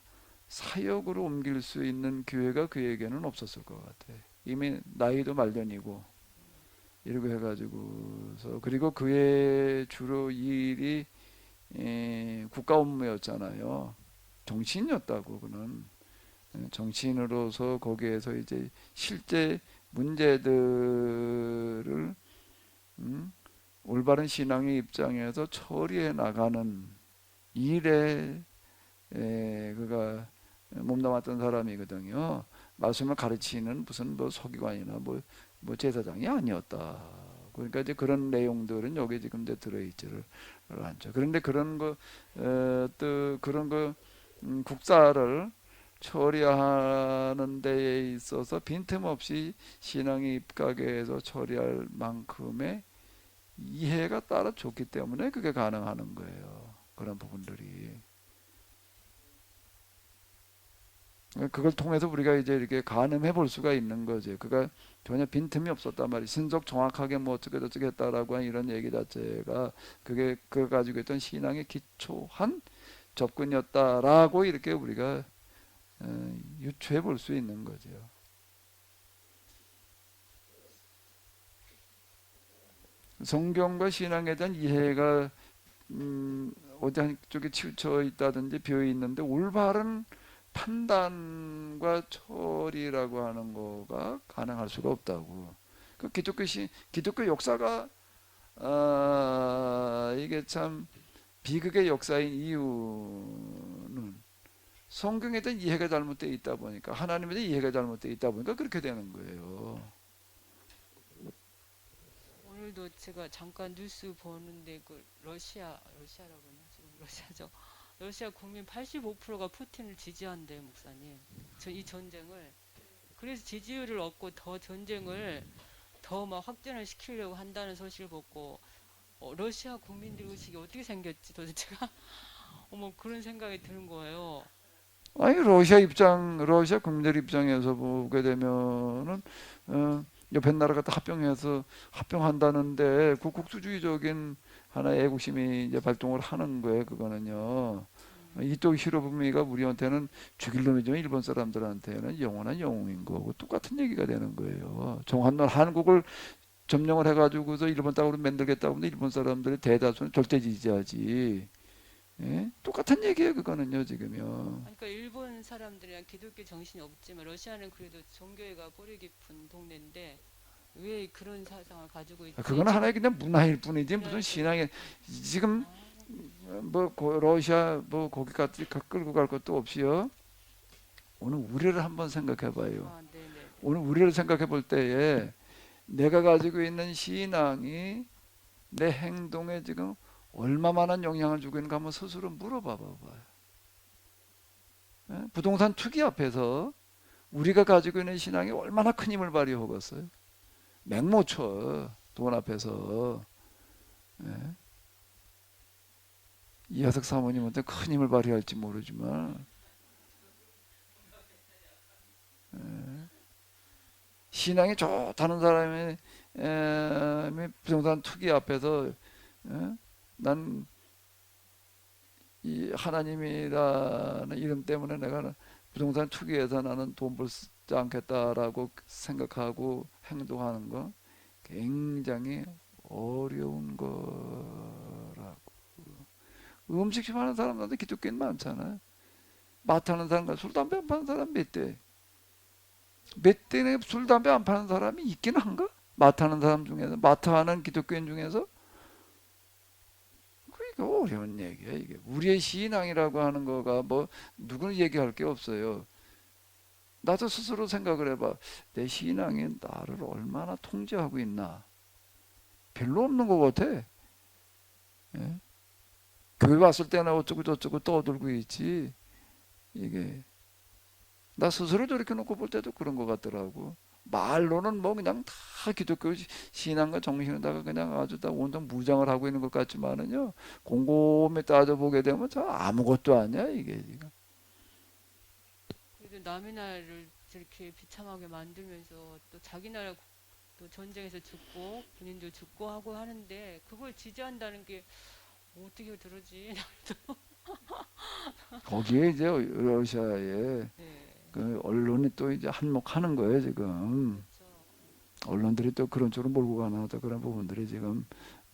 사역으로 옮길 수 있는 기회가 그에게는 없었을 것 같아. 이미 나이도 말년이고 이러고 해가지고서 그리고 그의 주로 일이 국가 업무였잖아요. 정치인이었다고 그는 정치인으로서 거기에서 이제 실제 문제들을 올바른 신앙의 입장에서 처리해 나가는 일에 그가 몸담았던 사람이거든요. 말씀을 가르치는 무슨 뭐 서기관이나 뭐 제사장이 아니었다. 그러니까 이제 그런 내용들은 여기 지금 이제 들어있지를 않죠. 그런데 그런 거, 또 그런 거 국사를 처리하는 데에 있어서 빈틈없이 신앙의 입각에서 처리할 만큼의 이해가 따라 좋기 때문에 그게 가능하는 거예요. 그런 부분들이. 그걸 통해서 우리가 이제 이렇게 가늠해 볼 수가 있는 거죠. 그가 전혀 빈틈이 없었단 말이에요. 신속 정확하게 뭐 어떻게 저떻게 했다라고 하는 이런 얘기 자체가 그게 그 가지고 있던 신앙의 기초한 접근이었다라고 이렇게 우리가 유추해 볼 수 있는 거죠. 성경과 신앙에 대한 이해가 어디 한쪽에 치우쳐 있다든지 비어 있는데 올바른 판단과 처리라고 하는 거가 가능할 수가 없다고. 그 기독교 역사가 이게 참 비극의 역사인 이유는 성경에 대한 이해가 잘못되어 있다 보니까 하나님에 대한 이해가 잘못되어 있다 보니까 그렇게 되는 거예요. 오늘도 제가 잠깐 뉴스 보는데 그 러시아라고 하나 지금 러시아죠. 러시아 국민 85%가 푸틴을 지지한대요, 목사님. 이 전쟁을. 그래서 지지율을 얻고 더 전쟁을 더 막 확전을 시키려고 한다는 소식을 보고 러시아 국민들 의식이 어떻게 생겼지 도대체가 어머 그런 생각이 드는 거예요. 아니 러시아 국민들 입장에서 보게 되면은 옆에 나라가 다 합병한다는데 그 국수주의적인 하나의 애국심이 이제 발동을 하는 거예요. 그거는요. 이쪽 히로부미가 우리한테는 죽일 놈이지만 일본 사람들한테는 영원한 영웅인 거고 똑같은 얘기가 되는 거예요. 정한날 한국을 점령을 해가지고서 일본 땅으로 만들겠다고 하면 일본 사람들의 대다수는 절대 지지하지. 예? 똑같은 얘기예요. 그거는요 지금요. 그러니까 일본 다른 사람들이랑 기독교 정신이 없지만 러시아는 그래도 종교가 뿌리 깊은 동네인데 왜 그런 사상을 가지고 있지? 그거는 하나의 그냥 문화일 뿐이지 무슨 문화일 신앙이 지금 아, 뭐 러시아 뭐 거기까지 끌고 갈 것도 없이요. 오늘 우리를 한번 생각해 봐요. 아, 네네. 오늘 우리를 생각해 볼 때에 내가 가지고 있는 신앙이 내 행동에 지금 얼마만한 영향을 주고 있는가 한번 스스로 물어봐 봐봐요. 예? 부동산 투기 앞에서 우리가 가지고 있는 신앙이 얼마나 큰 힘을 발휘하겠어요. 맹모쳐 돈 앞에서. 예? 이하석 사모님한테 큰 힘을 발휘할지 모르지만 신앙이 좋다는 사람이 부동산 투기 앞에서 난 이 하나님이라는 이름 때문에 내가 부동산 투기해서 나는 돈 벌지 않겠다라고 생각하고 행동하는 거 굉장히 어려운 거라고. 음식점 하는 사람들한테 기독교인 많잖아요. 마트 하는 사람과 술 담배 안 파는 사람 몇 대에 술 담배 안 파는 사람이 있긴 한가? 마트 하는 사람 중에서 마트 하는 기독교인 중에서 그게 어려운 얘기야. 이게 우리의 신앙이라고 하는 거가 뭐 누구는 얘기할 게 없어요. 나도 스스로 생각을 해봐. 내 신앙이 나를 얼마나 통제하고 있나? 별로 없는 것 같아. 예? 교회 왔을 때나 어쩌고 저쩌고 떠들고 있지. 이게 나 스스로 저렇게 놓고 볼 때도 그런 것 같더라고. 말로는 뭐 그냥 다 기독교 신앙과 정신에다가 그냥 아주 다 온통 무장을 하고 있는 것 같지만은요, 곰곰이 따져보게 되면 저 아무것도 아니야 이게 지금. 그래도 남의 나라를 저렇게 비참하게 만들면서 또 자기 나라 또 전쟁에서 죽고 군인도 죽고 하고 하는데 그걸 지지한다는 게 어떻게 들어지? 거기에 이제 러시아의 네, 그 언론이 또 이제 한몫하는 거예요 지금. 그렇죠. 언론들이 또 그런 쪽으로 몰고 가나 또 그런 부분들이 지금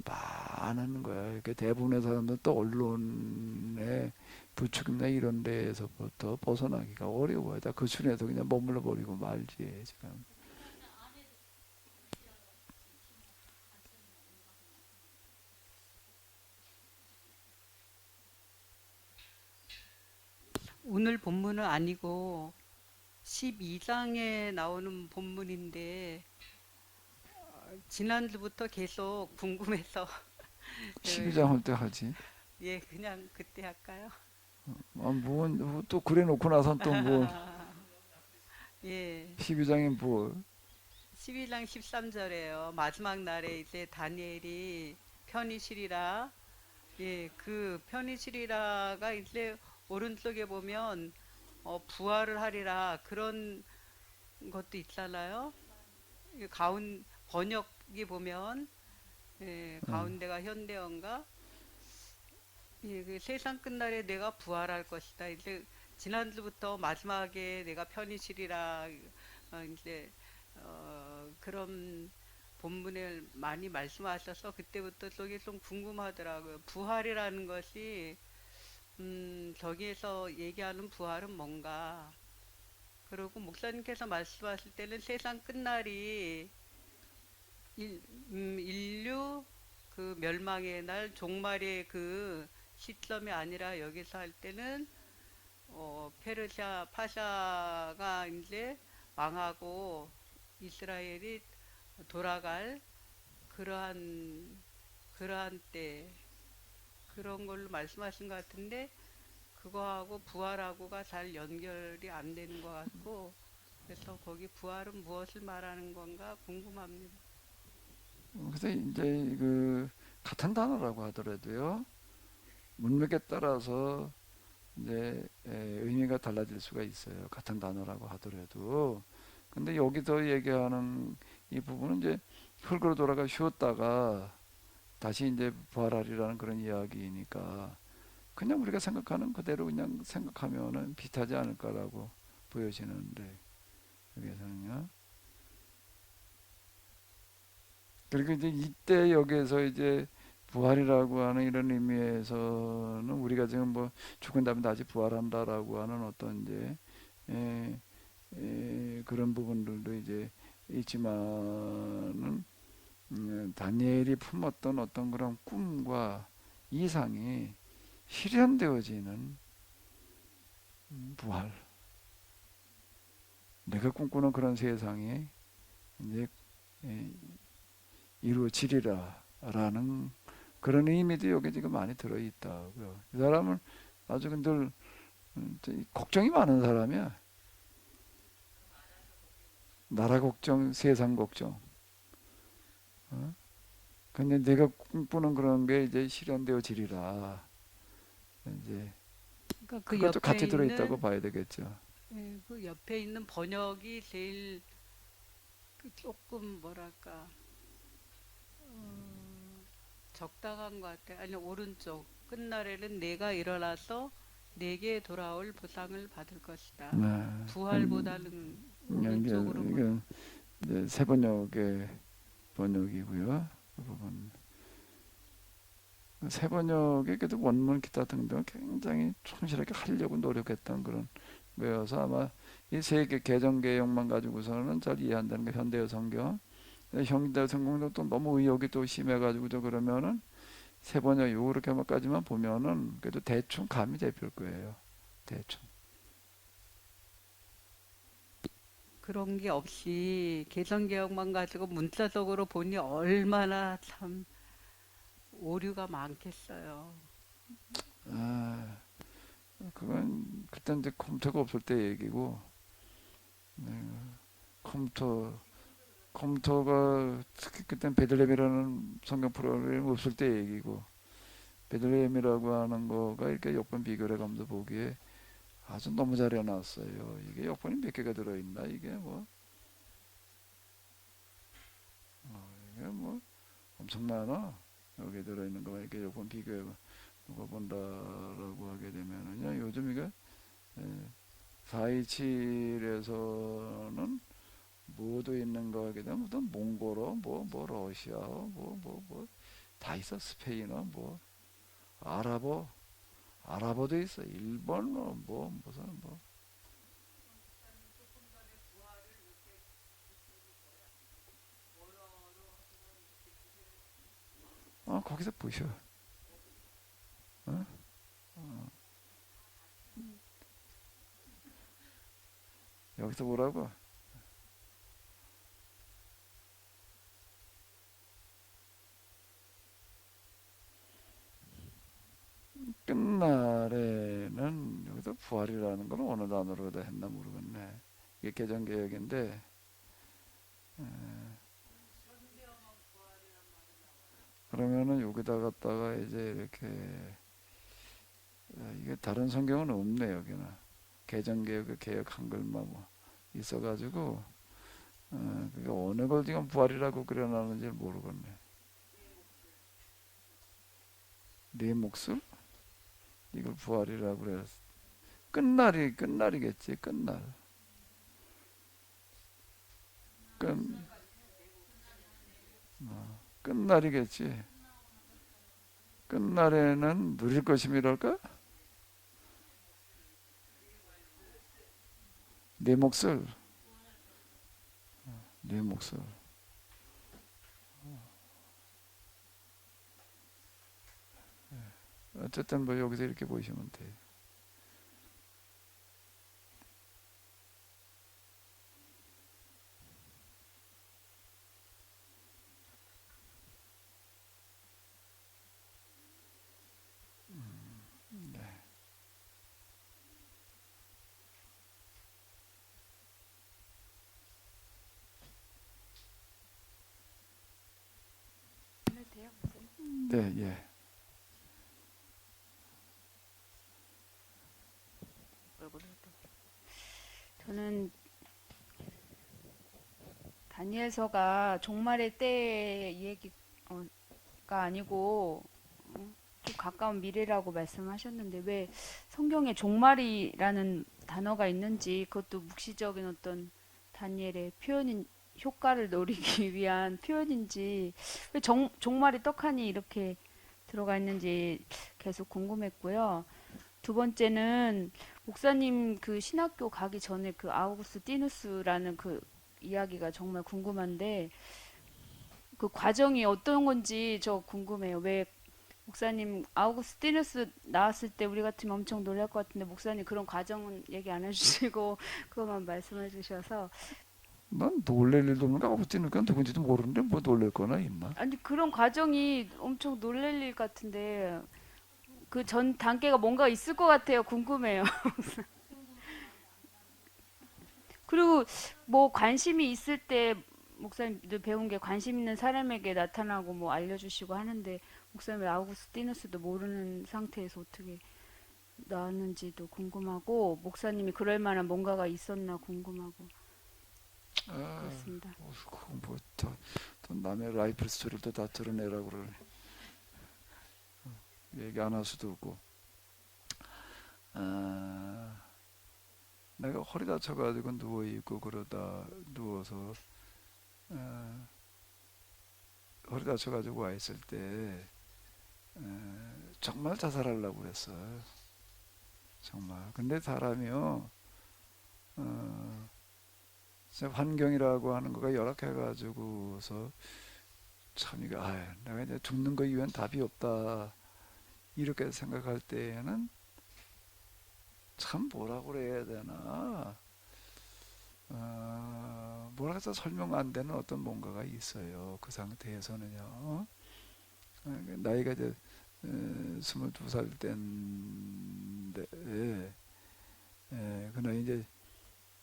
많은 거야. 이렇게 대부분의 사람들 또 언론의 부추김이나 이런 데에서부터 벗어나기가 어려워요. 다 그 순에서 그냥 머물러 버리고 말지 지금. 오늘 본문은 아니고 12장에 나오는 본문인데 지난주부터 계속 궁금해서 12장 할 때 하지. 예, 그냥 그때 할까요? 뭐또 그래 놓고 나선 또 뭐 예, 12장이 뭐 12장 13절에요. 마지막 날에 이제 다니엘이 편히 쉬리라. 예, 그 편히 쉬리라가 이제 오른쪽에 보면 부활을 하리라 그런 것도 있잖아요. 가운 번역이 보면 예, 가운데가 현대어인가? 예, 그 세상 끝날에 내가 부활할 것이다. 이제 지난주부터 마지막에 내가 편히 쉬리라 이제 그런 본문을 많이 말씀하셔서 그때부터 저게 좀 궁금하더라고요. 부활이라는 것이 저기에서 얘기하는 부활은 뭔가? 그리고 목사님께서 말씀하실 때는 세상 끝날이 인류 그 멸망의 날 종말의 그 시점이 아니라 여기서 할 때는 페르시아 파샤가 이제 망하고 이스라엘이 돌아갈 그러한 때 그런 걸로 말씀하신 것 같은데 그거하고 부활하고가 잘 연결이 안 되는 것 같고 그래서 거기 부활은 무엇을 말하는 건가 궁금합니다. 그래서 이제 그 같은 단어라고 하더라도요. 문맥에 따라서 이제 의미가 달라질 수가 있어요. 같은 단어라고 하더라도. 근데 여기서 얘기하는 이 부분은 이제 흙으로 돌아가 쉬었다가 다시 이제 부활하리라는 그런 이야기니까 그냥 우리가 생각하는 그대로 그냥 생각하면은 비슷하지 않을까라고 보여지는데 여기서는요. 그리고 이제 이때 여기에서 이제 부활이라고 하는 이런 의미에서는 우리가 지금 뭐 죽은 다음에 다시 부활한다라고 하는 어떤 이제 에, 그런 부분들도 이제 있지만은 다니엘이 품었던 어떤 그런 꿈과 이상이 실현되어지는 부활. 내가 꿈꾸는 그런 세상이 이제 에, 이루어지리라라는 그런 의미도 여기 지금 많이 들어 있다고요. 이 사람은 아주 늘 걱정이 많은 사람이야. 나라 걱정, 세상 걱정. 어? 근데 내가 꿈꾸는 그런 게 이제 실현되어지리라. 이제 그러니까 그 그것도 옆에 같이 들어 있다고 있는 봐야 되겠죠. 그 옆에 있는 번역이 제일 그 조금 뭐랄까 적당한 것 같아. 아니 오른쪽 끝날에는 내가 일어나서 내게 돌아올 보상을 받을 것이다. 네. 부활보다는 이게, 오른쪽으로 이게 이제 새 번역의 번역이고요. 그 부분. 새 번역의 그래도 원문 기타 등등 굉장히 충실하게 하려고 노력했던 그런 거여서 아마 이 세 개 개정 개혁만 가지고서는 잘 이해 안 되는 게 현대어 성경. 현대어 성경도 또 너무 의욕이 또 심해가지고 저 그러면은 새 번역 요렇게만까지만 보면은 그래도 대충 감이 잡힐 거예요. 대충. 그런 게 없이 개성개혁만 가지고 문자적으로 보니 얼마나 참 오류가 많겠어요. 아, 그건 그때 이제 컴퓨터가 없을 때 얘기고, 네, 컴퓨터가 특히 그때 베들레헴이라는 성경 프로그램이 없을 때 얘기고, 베들레헴이라고 하는 거가 이렇게 역번 비교를 해가면서 보기에 아주 너무 잘 해놨어요. 이게 역번이 몇 개가 들어있나? 이게 뭐 엄청 많아. 여기 들어있는 거만 이렇게 역번 비교해 누가 본다라고 하게 되면은요. 요즘 이게 427에서는 뭐도 있는 거 하게 되면 무슨 몽골어, 뭐 러시아어, 뭐 다 있어. 스페인어, 뭐 아랍어도 있어. 일본어, 뭐 무슨 뭐. 거기서 보셔. 어? 여기서 보라고. 끝날에는 여기서 부활이라는 걸 어느 단어로 다 했나 모르겠네. 이게 개정개혁인데 그러면은 여기다 갖다가 이제 이렇게 이게 다른 성경은 없네 여기는. 개정개혁의 개혁 한글만 뭐 있어가지고 그게 어느 걸 지금 부활이라고 그려놨는지 모르겠네. 네 몫을 이걸 부활이라고 그래. 끝날이겠지. 끝 끝날이겠지. 끝날에는 누릴 것임이랄까? 내 몫을 내 몫을 어쨌든 뭐 여기서 이렇게 보시면 돼. 네. 돼요, 목사님? 네, 예. 저는 다니엘서가 종말의 때 얘기가 아니고 좀 가까운 미래라고 말씀하셨는데 왜 성경에 종말이라는 단어가 있는지 그것도 묵시적인 어떤 다니엘의 표현인 효과를 노리기 위한 표현인지 왜 종말이 떡하니 이렇게 들어가 있는지 계속 궁금했고요. 두 번째는 목사님 그 신학교 가기 전에 그 아우구스티누스라는 그 이야기가 정말 궁금한데 그 과정이 어떤 건지 저 궁금해요. 왜 목사님 아우구스티누스 나왔을 때 우리 같으면 엄청 놀랄 것 같은데 목사님 그런 과정은 얘기 안 해주시고 그것만 말씀해 주셔서 난 놀랄 일도 없는 거 아우구스티누스가 누군지도 모르는데 뭐 놀랄 거나 있나? 아니 그런 과정이 엄청 놀랄 일 같은데 그 전 단계가 뭔가 있을 것 같아요. 궁금해요. 그리고 뭐 관심이 있을 때 목사님도 배운 게 관심 있는 사람에게 나타나고 뭐 알려주시고 하는데 목사님 왜 아우구스티누스도 모르는 상태에서 어떻게 나왔는지도 궁금하고 목사님이 그럴 만한 뭔가가 있었나 궁금하고 아, 그렇습니다. 뭐또 남의 라이프 스토리를 다 드러내라고 그러네. 얘기 안 할 수도 없고. 아, 내가 허리 다쳐가지고 누워 있고 그러다 누워서 허리 다쳐가지고 와 있을 때 정말 자살하려고 그랬어. 정말. 근데 사람이요, 진짜 환경이라고 하는 거가 열악해가지고서 참 이거 내가 이제 죽는 거 이외엔 답이 없다 이렇게 생각할 때에는 참 뭐라고 그래야 되나, 뭐라 해서 설명 안 되는 어떤 뭔가가 있어요. 그 상태에서는요. 나이가 이제 22살 때인데, 그러나 이제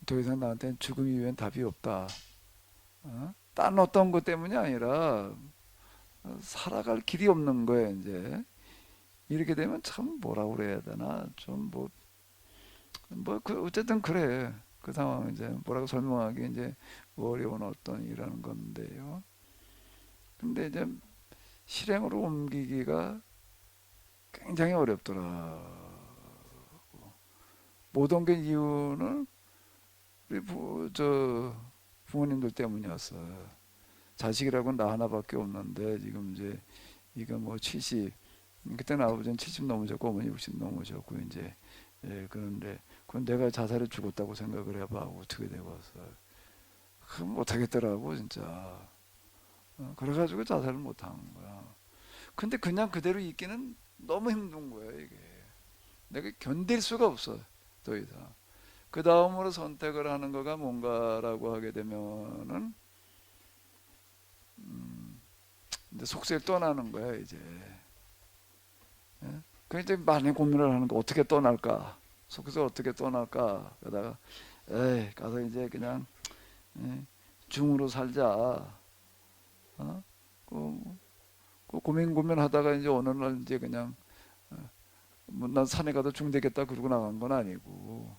더 이상 나한테는 죽음 이외엔 답이 없다. 딴 어떤 것 때문이 아니라 살아갈 길이 없는 거예요. 이제 이렇게 되면 참 뭐라고 그래야 되나, 좀 어쨌든 그래. 그 상황 이제 뭐라고 설명하기 이제 어려운 어떤 이라는 건데요. 근데 이제 실행으로 옮기기가 굉장히 어렵더라. 못 옮긴 이유는 우리 부모님들 때문이었어. 자식이라고는 나 하나밖에 없는데 지금 이제 이거 뭐 70, 그때는 아버지는 70 넘으셨고 어머니 60 넘으셨고 이제, 그런데 그건 내가 자살해 죽었다고 생각을 해봐 어떻게 되겠어. 그럼 못하겠더라고 진짜. 그래가지고 자살을 못한 거야. 근데 그냥 그대로 있기는 너무 힘든 거야 이게. 내가 견딜 수가 없어 더 이상. 그 다음으로 선택을 하는 거가 뭔가라고 하게 되면은 이제 속세를 떠나는 거야 이제. 예? 그 이제 많이 고민을 하는 거, 어떻게 떠날까, 속에서 어떻게 떠날까. 그러다가 에이 가서 이제 그냥, 중으로 살자. 어? 그 고민하다가 이제 어느 날 이제 그냥, 뭐난 산에 가도 중 되겠다 그러고 나간 건 아니고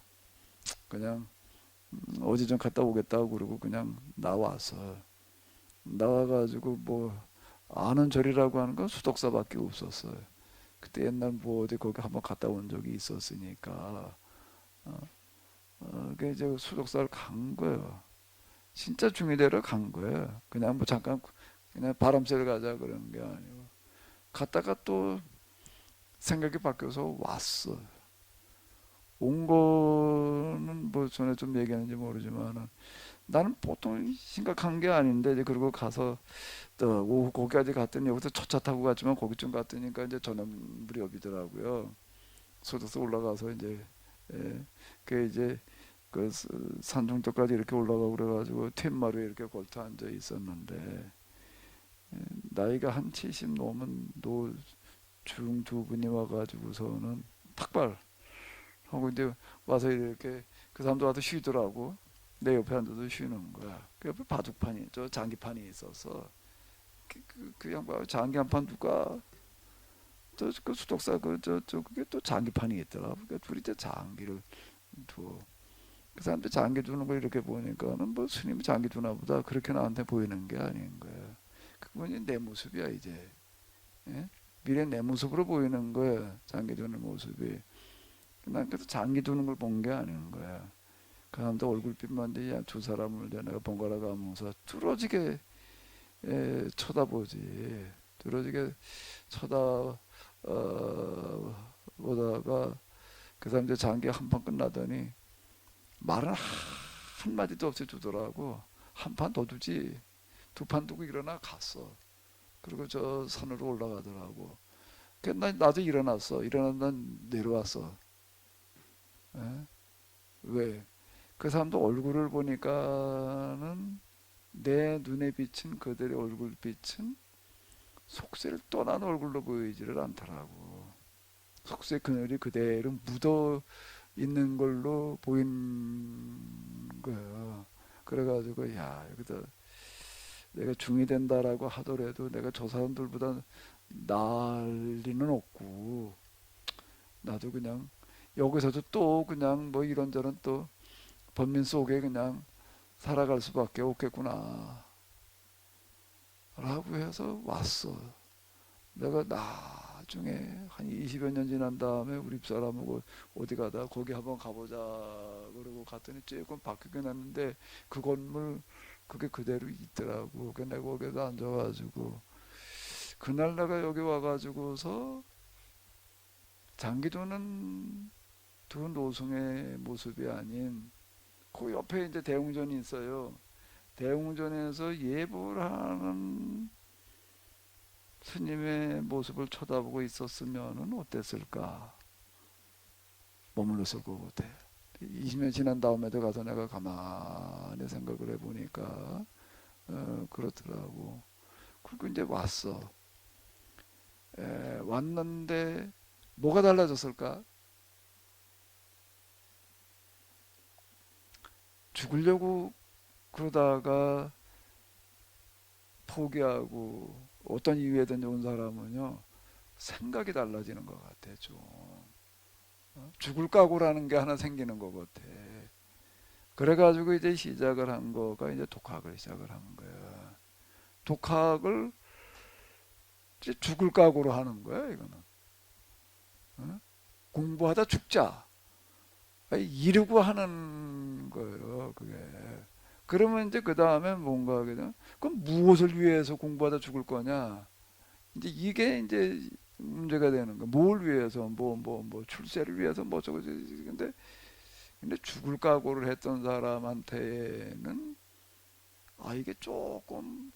그냥 어디 좀 갔다 오겠다고 그러고 그냥 나와가지고 뭐 아는 절이라고 하는 건 수덕사밖에 없었어요. 그때 옛날 뭐 어디 거기 한번 갔다 온 적이 있었으니까, 그 이제 수덕사를 간 거예요. 진짜 중위대로 간 거예요. 그냥 뭐 잠깐 그냥 바람 쐬러 가자 그런 게 아니고 갔다가 또 생각이 바뀌어서 왔어. 온 거는 뭐 전에 좀 얘기했는지 모르지만은 나는 보통 심각한 게 아닌데 이제 그리고 가서 또 오후 거기까지 갔더니 여기서 첫차 타고 갔지만 거기쯤 갔더니까 이제 저녁 무렵이더라고요. 소도서 올라가서 이제, 그 이제 그 산중턱까지 이렇게 올라가고 그래가지고 툇마루에 이렇게 걸터 앉아 있었는데, 나이가 한 70 넘은 노중 두 분이 와가지고서는 탁발 하고 이제 와서 이렇게 그 사람도 와서 쉬더라고. 내 옆에 앉아서 쉬는 거야. 그 옆에 바둑판이, 저 장기판이 있어서 그 양반 장기 한 판 두가 그 수독사 그게 또 장기판이 있더라. 그러니까 둘이 이제 장기를 두어. 그 사람들 장기 두는 거 이렇게 보니까는 뭐 스님이 장기 두나 보다 그렇게 나한테 보이는 게 아닌 거야. 그건 내 모습이야 이제. 예? 미래 내 모습으로 보이는 거야. 장기 두는 모습이. 난 그래서 장기 두는 걸 본 게 아닌 거야. 그 사람도 얼굴빛만 이제 두 사람을 내가 번갈아 가면서 뚫어지게, 쳐다보지. 두드러지게 보다가 그 사람 이제 장기 한 판 끝나더니 말은 한마디도 없이 두더라고. 한 판 더 두지. 두 판 두고 일어나 갔어. 그리고 저 산으로 올라가더라고. 나도 일어났어. 일어나면 내려왔어. 예? 왜? 그 사람도 얼굴을 보니까는 내 눈에 비친 그들의 얼굴빛은 속세를 떠난 얼굴로 보이지를 않더라고. 속세 그늘이 그대로 묻어 있는 걸로 보인 거야. 그래가지고 야 여기다 내가 중이 된다라고 하더라도 내가 저 사람들보다 나을 리는 없고 나도 그냥 여기서도 또 그냥 뭐 이런저런 또 번민 속에 그냥 살아갈 수밖에 없겠구나 라고 해서 왔어. 내가 나중에 한 20여 년 지난 다음에 우리 집사람하고 어디 가다 거기 한번 가보자 그러고 갔더니 조금 바뀌긴 했는데 그 건물 그게 그대로 있더라고. 그 내가 거기서 앉아가지고 그날 내가 여기 와가지고서 장기도는 두 노송의 모습이 아닌 그 옆에 이제 대웅전이 있어요. 대웅전에서 예불 하는 스님의 모습을 쳐다보고 있었으면 어땠을까? 머물렀을 것 같아. 20년 지난 다음에도 가서 내가 가만히 생각을 해보니까 그렇더라고. 그리고 이제 왔어. 왔는데 뭐가 달라졌을까? 죽으려고 그러다가 포기하고 어떤 이유에든 온 사람은요 생각이 달라지는 것 같아. 좀 죽을 각오라는 게 하나 생기는 것 같아. 그래가지고 이제 시작을 한 거가 이제 독학을 시작을 한 거야. 독학을 이제 죽을 각오로 하는 거야. 이거는 공부하다 죽자 이러고 하는 거예요. 그게. 그러면 이제 그 다음에 뭔가 하게 되면 그럼 무엇을 위해서 공부하다 죽을 거냐? 이제 이게 이제 문제가 되는 거. 뭘 위해서 뭐 출세를 위해서 뭐 저거 근데 죽을 각오를 했던 사람한테는 이게 조금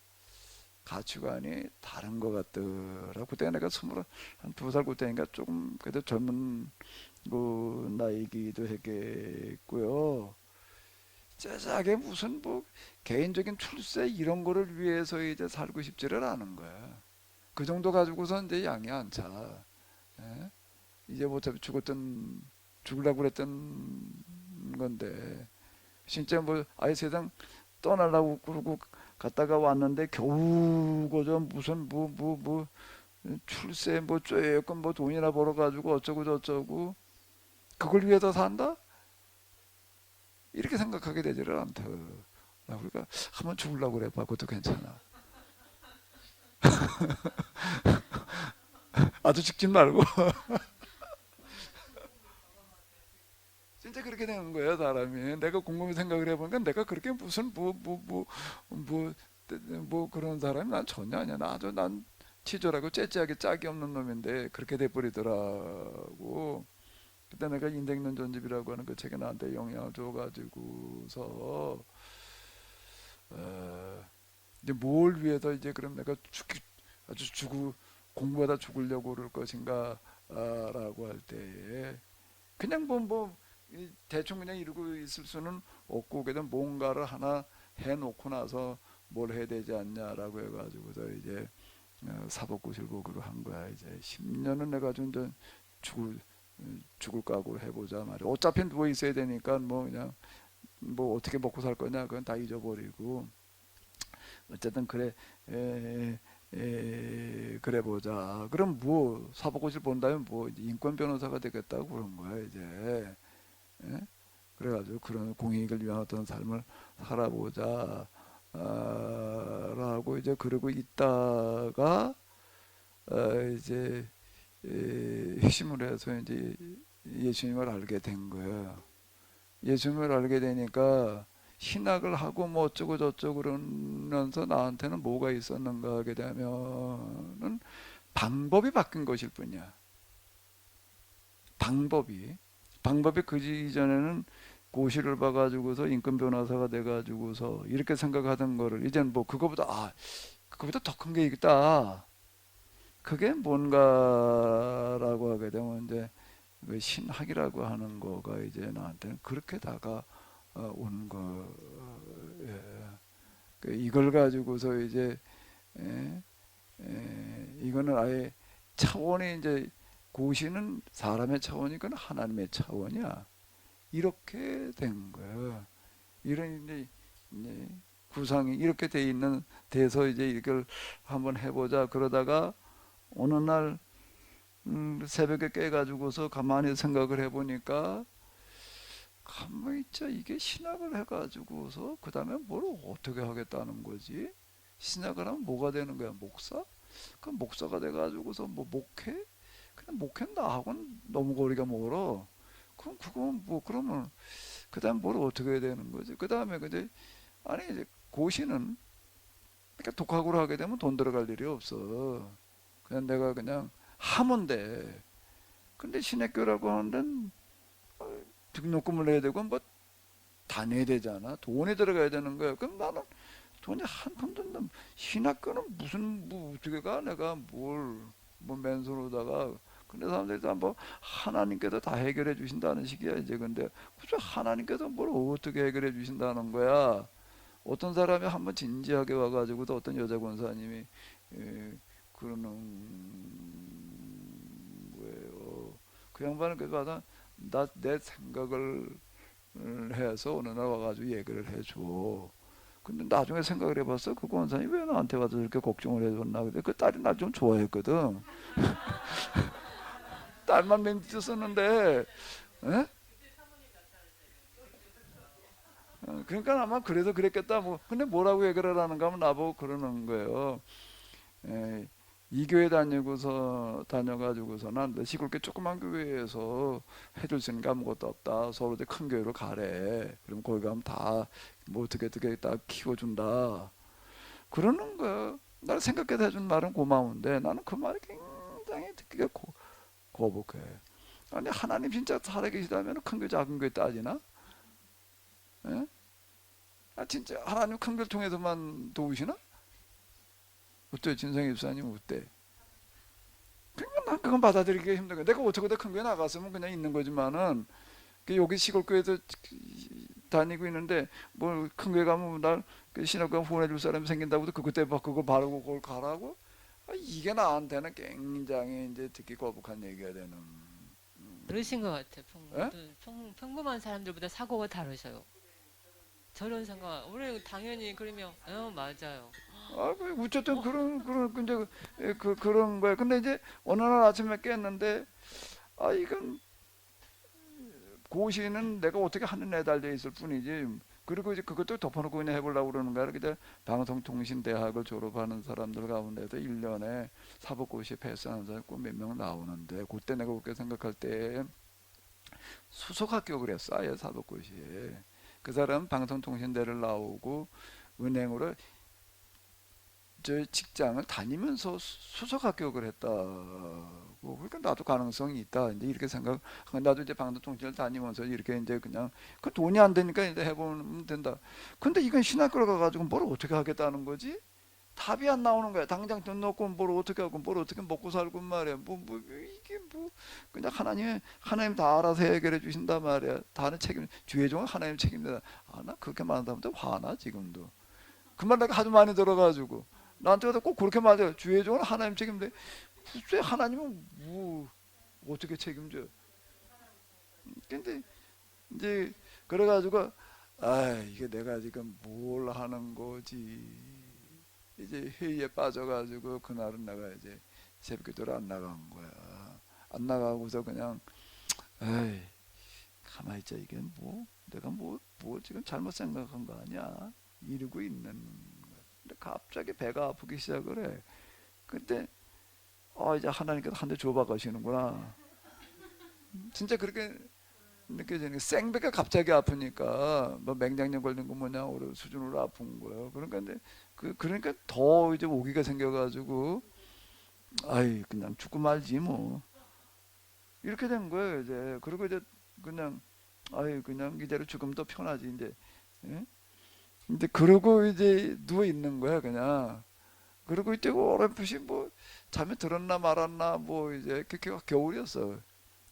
가치관이 다른 것 같더라고. 그때 내가 한 2살 그때니까 조금 그래도 젊은 그 나이기도 했겠고요. 세상에 무슨 뭐 개인적인 출세 이런 거를 위해서 이제 살고 싶지를 않은 거야. 그 정도 가지고서 이제 양이 안 차. 예? 이제 뭐 어차피 죽으려고 그랬던 건데 진짜 뭐 아예 세상 떠나려고 그러고 갔다가 왔는데 겨우 그저 무슨 뭐 출세 뭐 쪼끔 뭐 돈이나 벌어가지고 어쩌고 저쩌고 그걸 위해서 산다? 이렇게 생각하게 되지를 않다. 그러니까 한번 죽으려고 그래 봐. 그것도 괜찮아. 아주 죽지 말고. 진짜 그렇게 되는 거예요, 사람이. 내가 곰곰이 생각을 해보니까 내가 그렇게 무슨 뭐 그런 사람이 난 전혀 아니야. 난 치졸하고 째째하게 짝이 없는 놈인데 그렇게 돼버리더라고. 그때 내가 인생 있는 전집이라고 하는 그 책에 나한테 영향을 줘가지고서 이제 뭘 위해서 이제 그럼 내가 공부하다 죽으려고 그럴 것인가 라고 할 때 그냥 대충 그냥 이러고 있을 수는 없고 그냥 뭔가를 하나 해놓고 나서 뭘 해야 되지 않냐라고 해가지고서 이제 사법고실보기로 한 거야. 이제 10년은 내가 좀 죽을 각오를 해보자 말이야. 어차피 누워 있어야 되니까 뭐 그냥 뭐 어떻게 먹고 살 거냐 그건 다 잊어버리고 어쨌든 그래 그래 보자. 그럼 뭐 사법고시를 본다면 뭐 인권 변호사가 되겠다고 그런 거야 이제. 예? 그래가지고 그런 공익을 위한 어떤 삶을 살아보자 라고 이제 그러고 있다가 이제 핵심으로 해서 이제 예수님을 알게 된 거예요. 예수님을 알게 되니까 신학을 하고 뭐 어쩌고 저쩌고 그러면서 나한테는 뭐가 있었는가 하게 되면은 방법이 바뀐 것일 뿐이야. 방법이 그 이전에는 고시를 봐가지고서 인권 변호사가 돼가지고서 이렇게 생각하던 거를 이제는 뭐 그거보다 더 큰 게 있다. 그게 뭔가라고 하게 되면 이제 그 신학이라고 하는 거가 이제 나한테는 그렇게 다가온 거예요. 이걸 가지고서 이제 이거는 아예 차원이 이제 고시는 사람의 차원이건 하나님의 차원이야. 이렇게 된 거예요. 이런 이제 구상이 이렇게 돼 있는 돼서 이제 이걸 한번 해보자 그러다가 어느 날 새벽에 깨가지고서 가만히 생각을 해보니까 가만히 있자 이게 신학을 해가지고서 그 다음에 뭘 어떻게 하겠다는 거지? 신학을 하면 뭐가 되는 거야? 목사? 그 목사가 돼가지고서 뭐 목회? 그냥 목회는 나하고는 너무 거리가 멀어. 그럼 그건 뭐 그러면 그 다음 뭘 어떻게 해야 되는 거지? 그 다음에 이제 아니 이제 고시는 그러니까 독학으로 하게 되면 돈 들어갈 일이 없어. 그냥 내가 그냥 하면 돼. 근데 신학교라고 하는 데는 등록금을 내야 되고 뭐 다 내야 되잖아. 돈이 들어가야 되는 거야. 그럼 나는 돈이 한 푼도 없는 신학교는 무슨 뭐 어떻게 가 내가 뭘 뭐 맨손으로다가 근데 사람들이 다 뭐 하나님께서 다 해결해 주신다는 식이야 이제. 근데 그저 하나님께서 뭘 어떻게 해결해 주신다는 거야. 어떤 사람이 한번 진지하게 와가지고도 어떤 여자 권사님이 그러는 거예요. 그 양반은 그래서 받아 나내 생각을 해서 어느 날 와가지고 얘기를 해줘. 근데 나중에 생각을 해봤어. 그 권사님이 왜 나한테 와서 이렇게 걱정을 해줬나. 근데 그 딸이 날 좀 좋아했거든. 딸만 맹짓 썼는데, 에? 그러니까 아마 그래서 그랬겠다. 뭐 근데 뭐라고 얘기를 하는가 하면 나보고 그러는 거예요. 에, 이 교회 다녀가지고서 난 시골 교 조그만 교회에서 해줄 수 있는 게 아무것도 없다. 서로 이제 큰 교회로 가래. 그럼 거기 가면 다 뭐 어떻게 다 키워준다. 그러는 거야. 나를 생각해서 해준 말은 고마운데 나는 그 말이 굉장히 듣기가 거북해. 아니 하나님 진짜 살아계시다면 큰 교회 작은 교회 따지나? 예? 아 진짜 하나님 큰 교회 통해서만 도우시나? 어때 진성희 집사님 어때? 그러니까 난 그건 받아들이기 힘든 거야. 내가 어떻게 큰 교회 나갔으면 그냥 있는 거지만은 여기 시골 교회에서 다니고 있는데 뭐 큰 교회 가면 날 신학교 후원해줄 사람이 생긴다고 해도 그때 막 그거 바르고 그걸 가라고? 아, 이게 나한테는 굉장히 이제 듣기 거북한 얘기가 되는. 그러신 것 같아요. 예? 평범한 사람들보다 사고가 다르셔요. 저런 생각, 우리 당연히 그러면, 맞아요. 아, 어쨌든 근데 그런 거야. 근데 이제 어느 날 아침에 깼는데 아 이건 고시는 내가 어떻게 하늘에 달려 있을 뿐이지. 그리고 이제 그것도 덮어놓고 그냥 해보려고 그러는 거야. 근데 방송통신대학을 졸업하는 사람들 가운데도 1년에 사법고시 패스하는 사람이 꼭 몇 명 나오는데 그때 내가 그렇게 생각할 때 수석 합격을 했어. 아예 사법고시에. 그 사람 방송통신대를 나오고 은행으로 저 직장을 다니면서 수석 합격을 했다고. 그러니까 나도 가능성이 있다. 이제 이렇게 생각. 나도 이제 방송통신을 다니면서 이렇게 이제 그냥 그 돈이 안 되니까 이제 해보면 된다. 근데 이건 신학교를 가가지고 뭘 어떻게 하겠다는 거지? 답이 안 나오는 거야. 당장 돈 넣고 뭘 어떻게 하고 뭘 어떻게 먹고 살고 말이야. 이게 뭐 그냥 하나님 다 알아서 해결해 주신다 말이야. 다는 책임 주의종은 하나님 책임이다. 아 나 그렇게 말하는 사람들 화나 지금도. 그 말 내가 하도 많이 들어가지고 나한테 꼭 그렇게 말해요. 주의종은 하나님 책임인데 글쎄 하나님은 뭐 어떻게 책임져? 근데 이제 그래가지고 아 이게 내가 지금 뭘 하는 거지? 이제 회의에 빠져가지고 그날은 내가 이제 새벽기도를 안 나간 거야. 안 나가고서 그냥 에이 가만히 있자. 이게 뭐 내가 뭐 지금 잘못 생각한 거 아니야? 이러고 있는 거야. 근데 갑자기 배가 아프기 시작을 해. 그때 이제 하나님께서 한 대 줘봐 가시는구나. 진짜 그렇게 느껴지는 게 생배가 갑자기 아프니까 뭐 맹장염 걸린 거 뭐냐 오른 수준으로 아픈 거예요. 그러니까 근데 그러니까 더 이제 오기가 생겨가지고 아이 그냥 죽고 말지 뭐 이렇게 된 거예요 이제. 그리고 이제 그냥 아이 그냥 이대로 죽으면 더 편하지 이제. 예? 근데 그러고 이제 누워 있는 거야 그냥. 그리고 이때 어렴풋이 뭐 잠이 들었나 말았나 뭐 이제 그게 겨울이었어.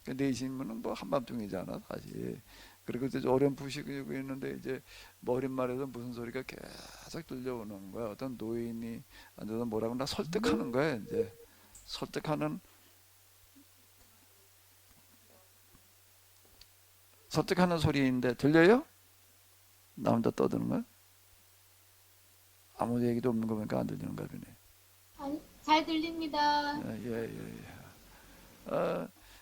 그 4시면은 뭐 한밤중이잖아 사실. 그리고 이제 어렴풋이 그러고 있는데 이제 머릿말에서 무슨 소리가 계속 들려오는 거야. 어떤 노인이 앉아서 뭐라고 나 설득하는 거야 이제. 설득하는 소리인데 들려요? 나 혼자 떠드는 거야? 아무 얘기도 없는 거 보니까 안 들리는가 보네. 아니, 잘 들립니다. 예.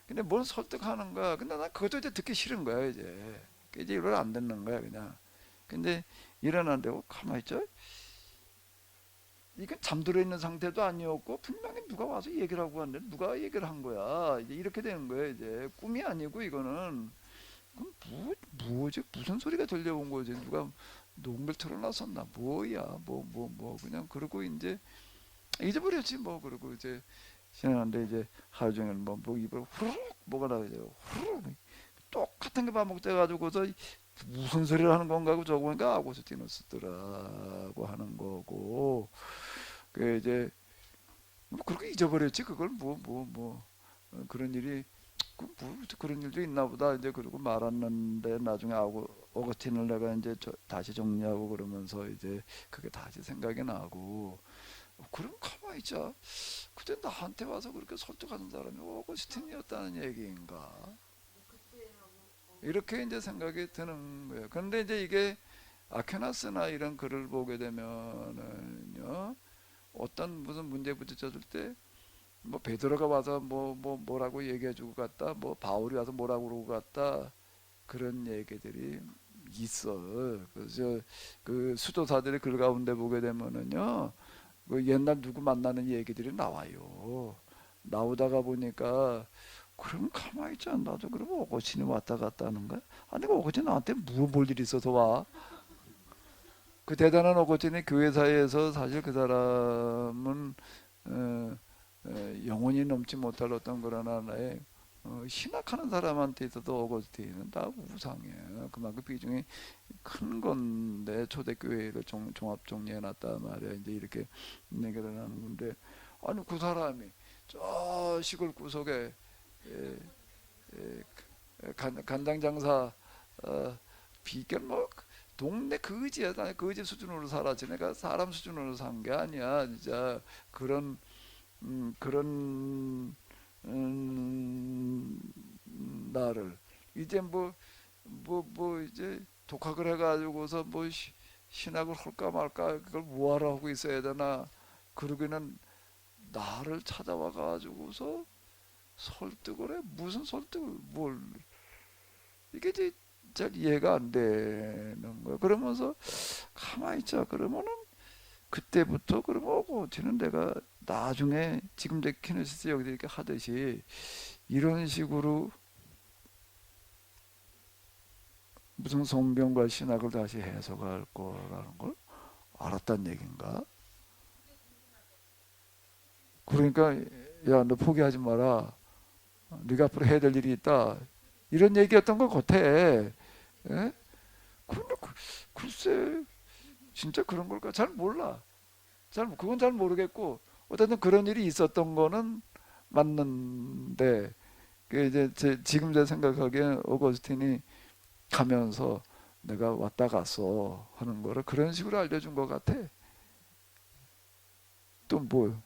근데 뭘 설득하는 거야. 근데 난 그것도 이제 듣기 싫은 거야 이제. 이제 이걸 안 듣는 거야 그냥. 근데 일어난다고 가만히 있죠. 이게 잠들어 있는 상태도 아니었고 분명히 누가 와서 얘기를 하고 왔는데 누가 얘기를 한 거야. 이제 이렇게 되는 거야 이제. 꿈이 아니고 이거는. 그럼 뭐지? 무슨 소리가 들려온 거지? 누가 녹음을 틀어놨었나? 뭐야? 뭐 그냥 그러고 이제 잊어버렸지 뭐. 그러고 이제 지나는데 이제 하루 종일 뭐 입을 후루룩 뭐가 나오죠. 후루룩 똑같은 게 반복돼 가지고서 무슨 소리를 하는 건가 하고 저거 보니까 아고스티누스더라고 하는 거고. 그 이제 뭐 그렇게 잊어버렸지 그걸 그런 일이 그런 일도 있나 보다 이제. 그리고 말았는데 나중에 어거스틴을 내가 이제 다시 정리하고 그러면서 이제 그게 다시 생각이 나고. 그럼 가만히 있자. 그때 나한테 와서 그렇게 설득하는 사람이 어거스틴이었다는 얘기인가? 이렇게 이제 생각이 드는 거예요. 그런데 이제 이게 아퀴나스나 이런 글을 보게 되면은요, 어떤 무슨 문제에 부딪혔을 때 뭐 베드로가 와서 뭐라고 얘기해주고 갔다, 뭐 바울이 와서 뭐라고 그러고 갔다, 그런 얘기들이 있어. 그래서 그 수도사들의 글 가운데 보게 되면은요, 그 옛날 누구 만나는 얘기들이 나와요. 나오다가 보니까 그럼 가만히 있자. 나도 그럼 오고친이 왔다 갔다 하는 거야? 아니 오고친 나한테 물어볼 일이 있어서 와. 그 대단한 오고친이 교회 사이에서 사실 그 사람은 영혼이 넘지 못할 어떤 그런 하나의 신학하는 사람한테 있어도 오거스틴은 다 우상이에요. 그만큼 비중이 큰 건데 초대교회를 종합 정리해놨단 말이야. 이제 이렇게 얘기를 하는 건데, 아니 그 사람이 저 시골 구석에 간장 장사 비결 뭐 동네 거지야. 거지 수준으로 살았지. 내가 사람 수준으로 산 게 아니야. 진짜 그런 나를 이제 뭐 이제 독학을 해가지고서 뭐 신학을 할까 말까 그걸 뭐하러 하고 있어야 되나. 그러기는 나를 찾아와 가지고서 설득을 해. 무슨 설득을 뭘. 이게 이제 잘 이해가 안 되는 거야. 그러면서 가만히 있자. 그러면은 그때부터 그러면 지는 내가 나중에 지금 내 키네시스 여기서 이렇게 하듯이 이런 식으로 무슨 성경과 신학을 다시 해석할 거라는 걸 알았단 얘기인가? 그러니까 야, 너 포기하지 마라. 네가 앞으로 해야 될 일이 있다. 이런 얘기였던 것 같아. 예? 근데 글쎄 진짜 그런 걸까? 잘 몰라. 그건 잘 모르겠고 어쨌든 그런 일이 있었던 거는 맞는데 그 이제 지금 제 생각하기에 오거스틴이 가면서 내가 왔다 갔어 하는 거를 그런 식으로 알려준 것 같아. 또 뭐?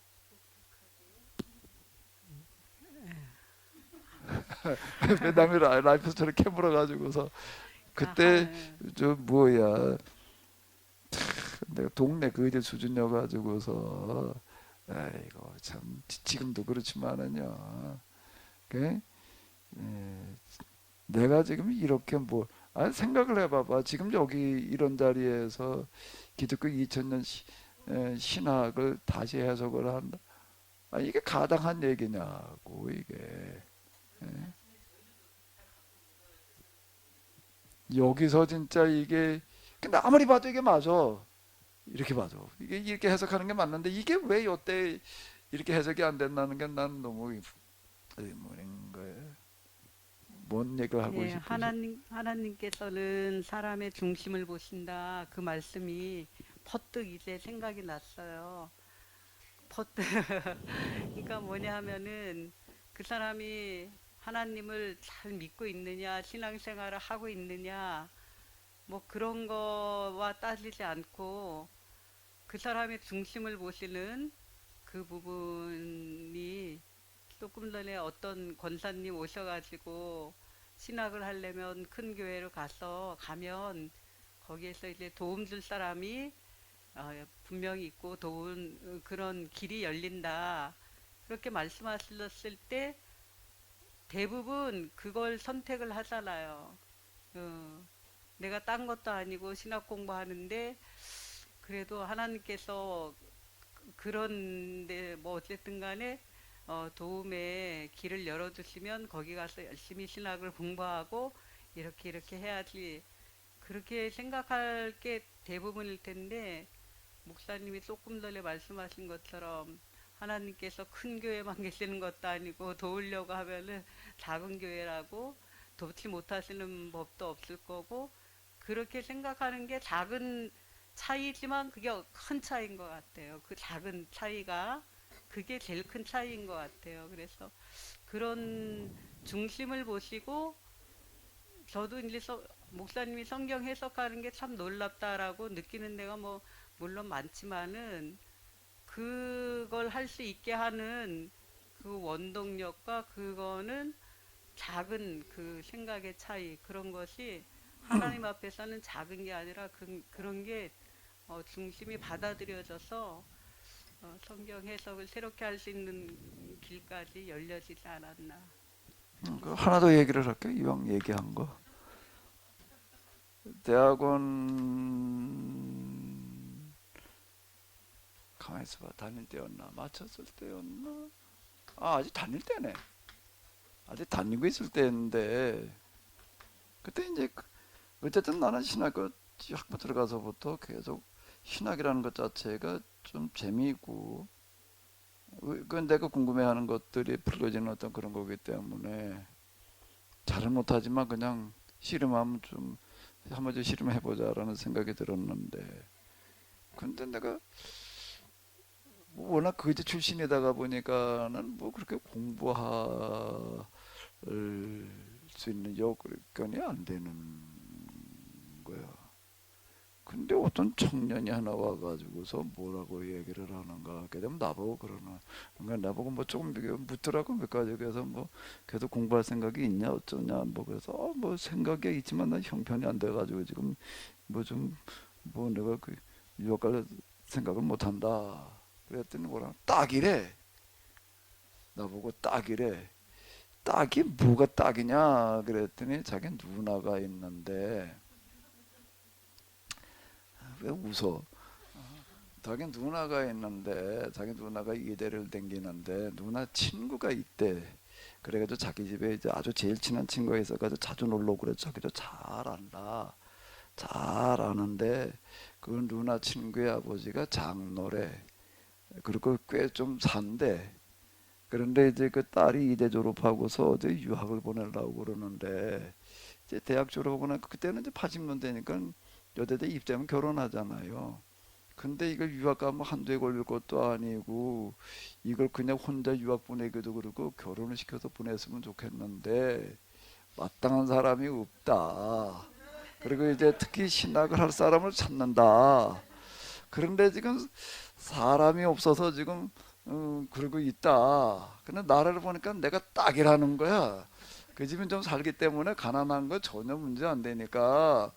베트남이 라이프스토리 캠프로 가지고서 그때 아하, 저 뭐야 내가 동네 거지 수준이어 가지고서 아이고 참 지금도 그렇지만은요. 그 내가 지금 이렇게 생각을 해봐봐. 지금 여기 이런 자리에서 기독교 2000년 신학을 다시 해석을 한다. 이게 가당한 얘기냐고 이게. 예? 여기서 진짜 이게 근데 아무리 봐도 이게 맞아. 이렇게 봐도 이게 이렇게 해석하는 게 맞는데 이게 왜 요때 이렇게 해석이 안 된다는 게 난 너무 의문인 거예요. 뭔 얘기를 하고 예, 싶으시? 하나님께서는 사람의 중심을 보신다. 그 말씀이 퍼뜩 이제 생각이 났어요. 퍼뜩. 그러니까 뭐냐 하면은 그 사람이 하나님을 잘 믿고 있느냐, 신앙생활을 하고 있느냐, 뭐 그런 거와 따지지 않고 그 사람의 중심을 보시는 그 부분이 조금 전에 어떤 권사님 오셔가지고 신학을 하려면 큰 교회로 가면 거기에서 이제 도움 줄 사람이 분명히 있고 도움 그런 길이 열린다. 그렇게 말씀하셨을 때 대부분 그걸 선택을 하잖아요. 내가 딴 것도 아니고 신학 공부하는데 그래도 하나님께서 그런데 뭐 어쨌든 간에 도움의 길을 열어주시면 거기 가서 열심히 신학을 공부하고 이렇게 해야지 그렇게 생각할 게 대부분일 텐데 목사님이 조금 전에 말씀하신 것처럼 하나님께서 큰 교회만 계시는 것도 아니고 도우려고 하면은 작은 교회라고 돕지 못하시는 법도 없을 거고 그렇게 생각하는 게 작은 차이지만 그게 큰 차이인 것 같아요. 그 작은 차이가 그게 제일 큰 차이인 것 같아요. 그래서 그런 중심을 보시고 저도 이제 목사님이 성경 해석하는 게 참 놀랍다라고 느끼는 데가 뭐 물론 많지만은 그걸 할 수 있게 하는 그 원동력과 그거는 작은 그 생각의 차이 그런 것이 하나님 앞에서는 작은 게 아니라 그런 게 중심이 받아들여져서 성경 해석을 새롭게 할 수 있는 길까지 열려지지 않았나. 그 하나 더 얘기를 할게요. 이왕 얘기한 거. 대학원 가만히 있어봐. 다닐 때였나? 마쳤을 때였나? 아직 다닐 때네. 아직 다니고 있을 때인데 그때 이제 어쨌든 나는 신학교 학부 들어가서부터 계속 신학이라는 것 자체가 좀 재미있고 그 내가 궁금해하는 것들이 풀어지는 어떤 그런 거기 때문에 잘은 못하지만 그냥 씨름하면 좀 한번 좀 씨름해보자라는 생각이 들었는데 근데 내가 워낙 거지 출신이다가 보니까는 뭐 그렇게 공부할 수 있는 여건이 안 되는 거야. 근데 어떤 청년이 하나 와가지고서 뭐라고 얘기를 하는가 하게 되면 나보고 그러나 그러니까 나보고 뭐 조금 묻더라고 몇 가지. 그래서 뭐 계속 공부할 생각이 있냐 어쩌냐 뭐 그래서 뭐 생각이 있지만 난 형편이 안 돼가지고 지금 뭐 좀 뭐 내가 그 유학 갈 생각을 못 한다 그랬더니 뭐라 딱이래. 나보고 딱이래. 딱이 뭐가 딱이냐 그랬더니 자기 누나가 있는데 왜 웃어? 자기 누나가 있는데 자기 누나가 이대를 댕기는데 누나 친구가 있대. 그래가지고 자기 집에 이제 아주 제일 친한 친구가 있어가지고 자주 놀러 오고 그래서 자기도 잘 안다. 잘 아는데 그 누나 친구의 아버지가 장로래. 그리고 꽤 좀 산대. 그런데 이제 그 딸이 이대 졸업하고서 어제 유학을 보내려고 그러는데 이제 대학 졸업하고 나니까 그때는 이제 80년대니까 여대대 입대하면 결혼하잖아요. 근데 이걸 유학 가면 한두 해 걸릴 것도 아니고 이걸 그냥 혼자 유학 보내기도 그렇고 결혼을 시켜서 보냈으면 좋겠는데 마땅한 사람이 없다. 그리고 이제 특히 신학을 할 사람을 찾는다. 그런데 지금 사람이 없어서 지금 그러고 있다. 근데 나를 보니까 내가 딱이라는 거야. 그 집은 좀 살기 때문에 가난한 거 전혀 문제 안 되니까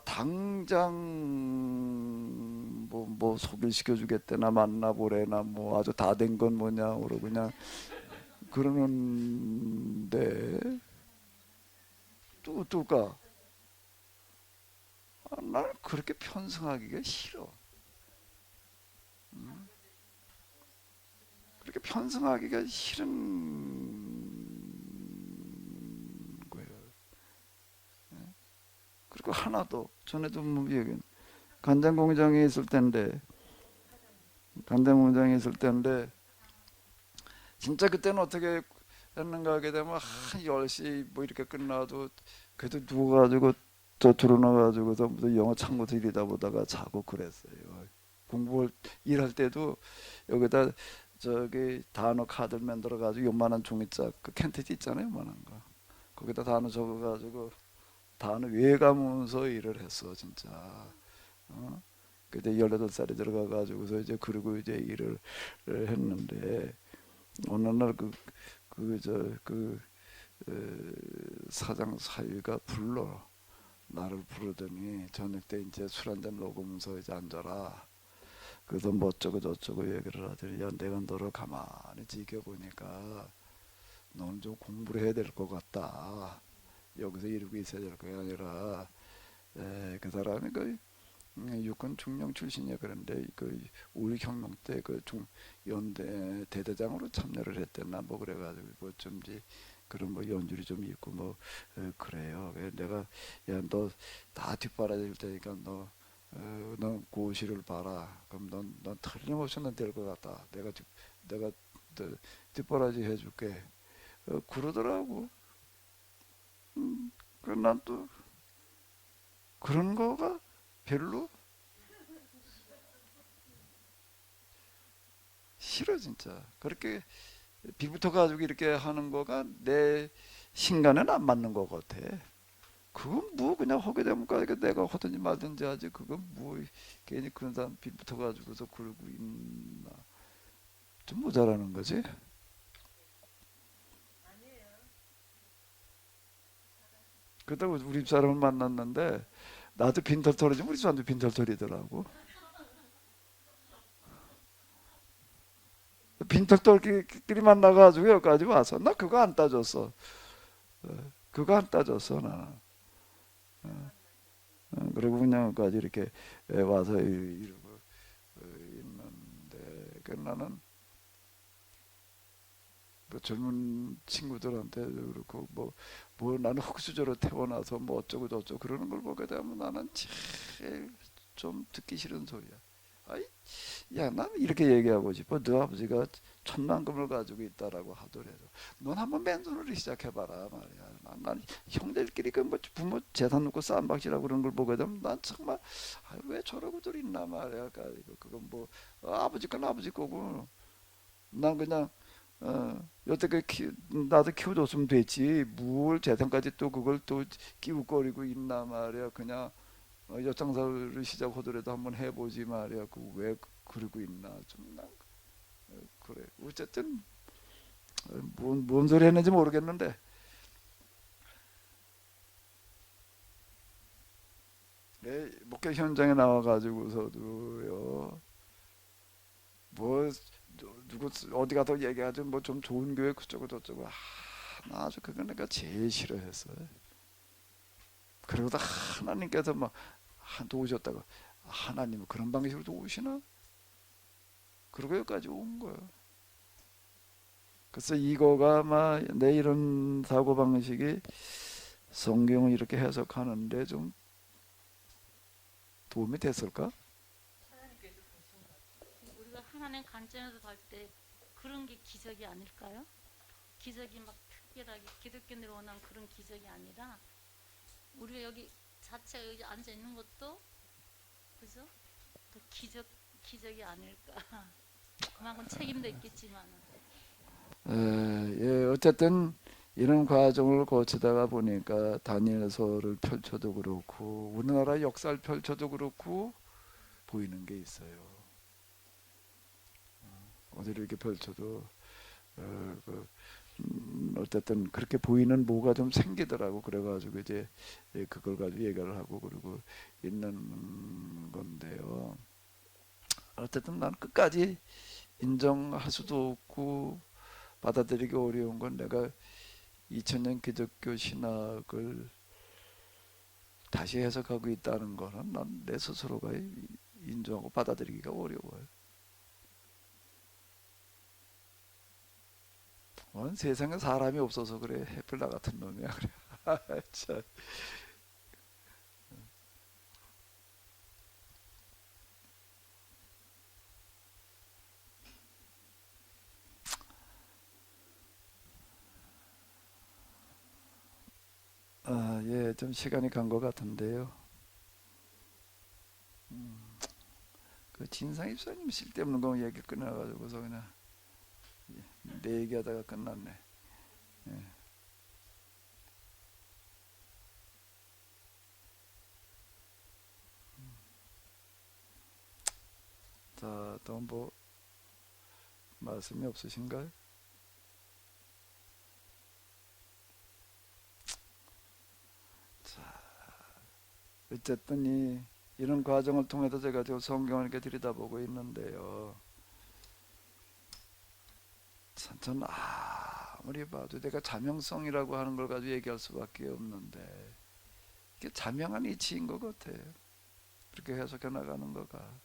당장 뭐 소개시켜 주겠대나 만나보래나 뭐 아주 다 된 건 뭐냐 그러고 그냥 그러는데 또 어떨까? 나는 그렇게 편승하기가 싫어. 그렇게 편승하기가 싫은 거예요. 그 하나도 전에도 뭐 얘기 간장 공장에 있을 때인데 진짜 그때는 어떻게 했는가 하게 되면 한 10시 뭐 이렇게 끝나도 그래도 누워가지고 저 들어나가지고서 무슨 영어 창고 들이다 보다가 자고 그랬어요. 공부를 일할 때도 여기다 저기 단어 카드 만들어 가지고 요만한 종이짝 그 캔티지 있잖아요, 요만한 거 거기다 단어 적어 가지고 단어 외워가면서 일을 했어 진짜. 어? 그때 18살에 들어가 가지고서 이제 그리고 이제 일을 했는데 어느 날 사장 사위가 불러 나를 부르더니 저녁 때 이제 술 한잔 먹으면서 이제 앉아라. 그래서 뭐 어쩌고 저쩌고 얘기를 하더니 야 내가 너를 가만히 지켜보니까 너는 좀 공부를 해야 될 것 같다. 여기서 이러고 있어야 될 게 아니라 그 사람이 그 육군 중령 출신이야. 그런데 그 우리 혁명 때 그 연대 대대장으로 참여를 했댔나 뭐 그래가지고 뭐 좀지 그런 뭐 연줄이 좀 있고 뭐 그래요. 그래서 내가 야 너 다 뒷바라질 테니까 넌 고시를 봐라. 그럼 넌 틀림없이 넌 될 것 같다. 내가 뒷바라지 해줄게. 그러더라고. 난 또 그런 거가 별로 싫어 진짜. 그렇게 비부터 가지고 이렇게 하는 거가 내 신간에는 안 맞는 것 같아. 그건 뭐 그냥 하게 되면 내가 하든지 말든지 하지. 그건 뭐 괜히 그런 사람 비부터 가지고서 그러고 있나. 좀 모자라는 거지. 그러다가 우리 집사람을 만났는데 나도 빈털털이지 우리 집사람도 빈털털이더라고. 빈털털끼리 만나가지고 여기까지 와서 나 그거 안 따졌어. 그거 안 따졌어 나는. 그리고 그냥 여기까지 이렇게 와서 이러고 있는데 나는 뭐 젊은 친구들한테 그렇고 뭐 나는 흙수저로 태어나서 뭐 어쩌고 저쩌고 그러는 걸 보게 되면 나는 제일 좀 듣기 싫은 소리야. 아이, 야, 난 이렇게 얘기하고 싶어. 너 아버지가 천만금을 가지고 있다라고 하더라도 넌 한번 맨손으로 시작해봐라 말이야. 난 형들끼리 그 뭐 부모 재산 놓고 쌈박질하고 그런 걸 보게 되면 난 정말 왜 저러고들 있나 말이야. 그건 뭐 아버지 건 아버지 거고 난 그냥 여태까지 나도 키워줬으면 됐지. 뭘 재산까지 또 그걸 또 끼우거리고 있나 말이야. 그냥 엿장사를 시작하더라도 한번 해보지 말이야. 그 왜 그러고 있나 좀 난 그래. 어쨌든 뭔 소리 했는지 모르겠는데 내 목회 현장에 나와가지고서도요. 뭐 누구 어디 가서 얘기하죠. 뭐 좀 좋은 교회 그쪽고 저쪽고 나 아주 그거 내가 제일 싫어했어요. 그러고도 하나님께서 막 도우셨다고 하나님은 그런 방식으로 도우시나? 그러고 여기까지 온 거예요. 그래서 이거가 아마 내 이런 사고 방식이 성경을 이렇게 해석하는데 좀 도움이 됐을까? 우리가 하나님 관점에서 볼 때 그런 게 기적이 아닐까요? 기적이 막 특별하게 기독교인들이 원하는 그런 기적이 아니라 우리가 여기 자체가 여기 앉아 있는 것도 그죠? 또 기적이 아닐까. 그만큼 책임도 있겠지만. 예, 어쨌든 이런 과정을 거치다가 보니까 다니엘서를 펼쳐도 그렇고 우리나라 역사를 펼쳐도 그렇고 보이는 게 있어요. 어디를 이렇게 펼쳐도 어쨌든 그렇게 보이는 뭐가 좀 생기더라고. 그래가지고 이제 그걸 가지고 얘기를 하고 그러고 있는 건데요. 어쨌든 난 끝까지 인정할 수도 없고 받아들이기 어려운 건 내가 2000년 기독교 신학을 다시 해석하고 있다는 거는 난 내 스스로가 인정하고 받아들이기가 어려워요. 세상에 사람이 없어서 그래. 해플 나 같은 놈이야 그래. 참. 좀 시간이 간 것 같은데요. 그 진상 입사님 쓸데없는 거 얘기 끝나가지고서 그냥 내 얘기하다가 끝났네. 예. 자, 또 뭐 말씀이 없으신가요? 자, 어쨌든 이런 과정을 통해서 제가 지금 성경을 이렇게 들여다보고 있는데요. 참, 전 아무리 봐도 내가 자명성이라고 하는 걸 가지고 얘기할 수밖에 없는데 이게 자명한 이치인 것 같아요. 그렇게 해석해 나가는 거가.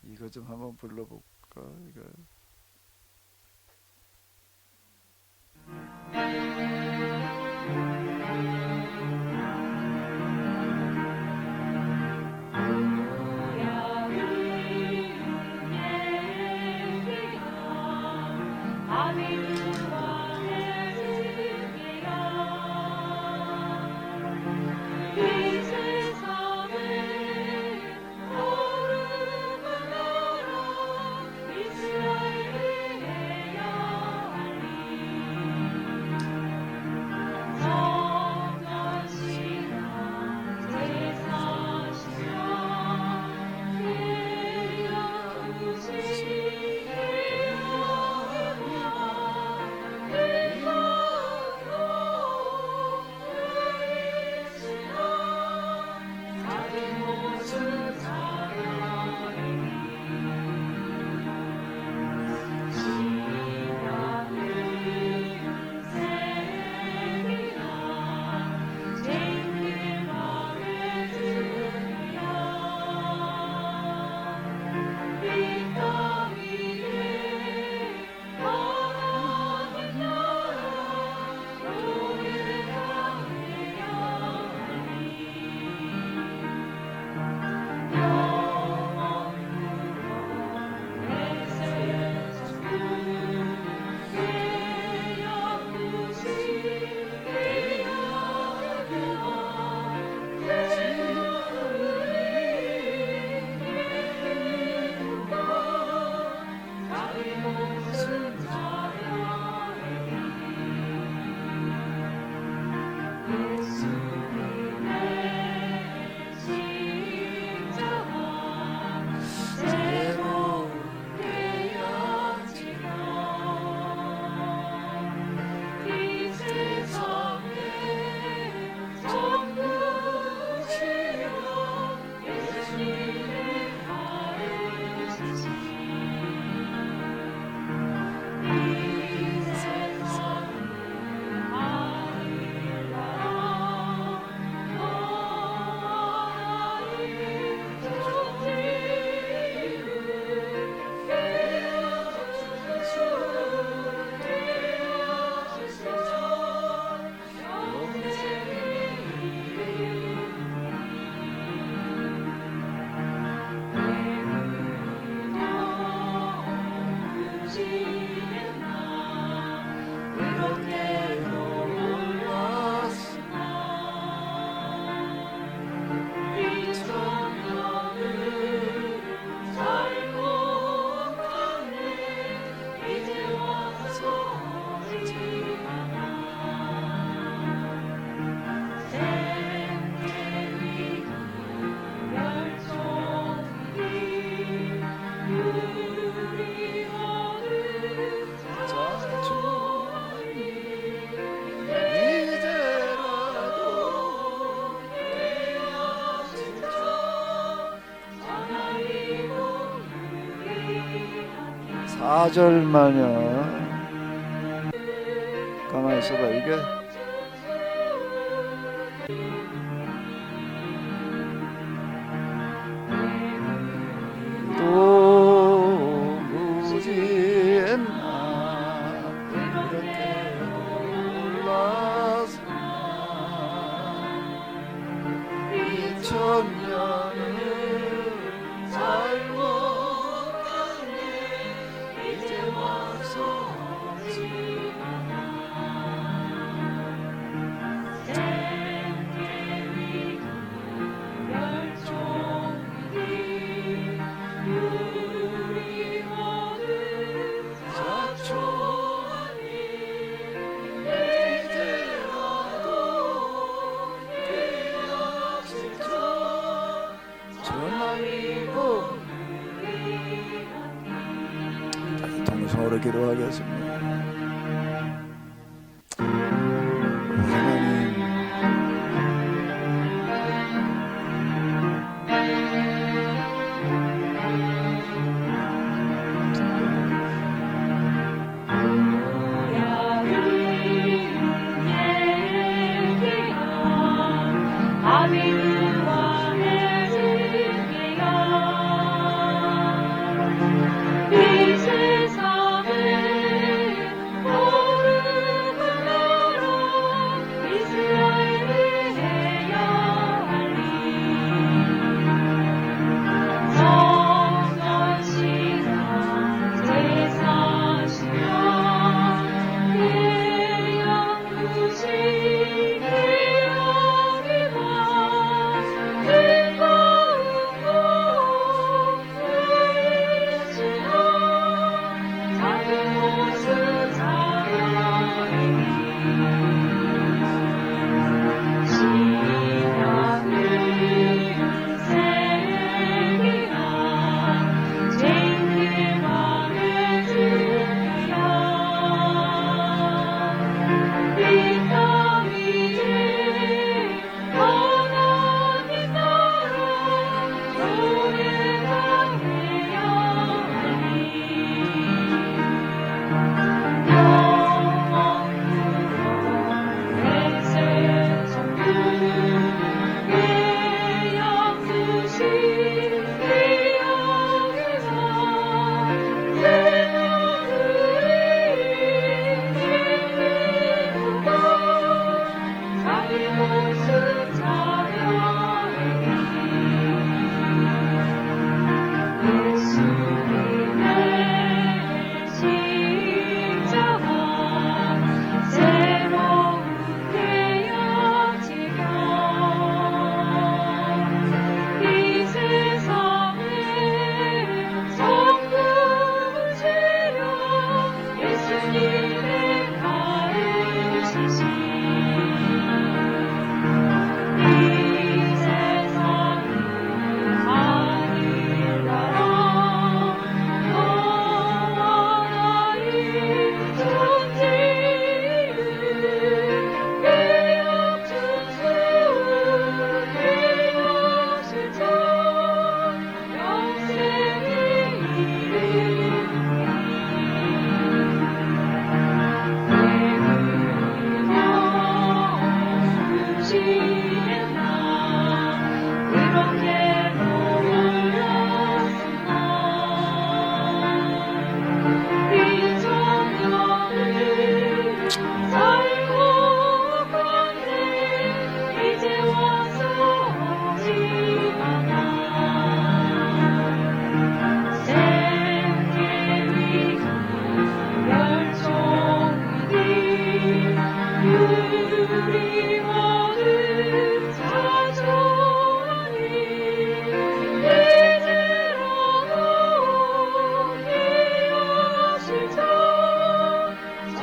이거 좀 한번 불러볼까? 이거. 사절만요 가만히 있어봐. 이게 또 무지했나 그렇게 몰랐으나 2000년 통성으로 기도하겠습니다.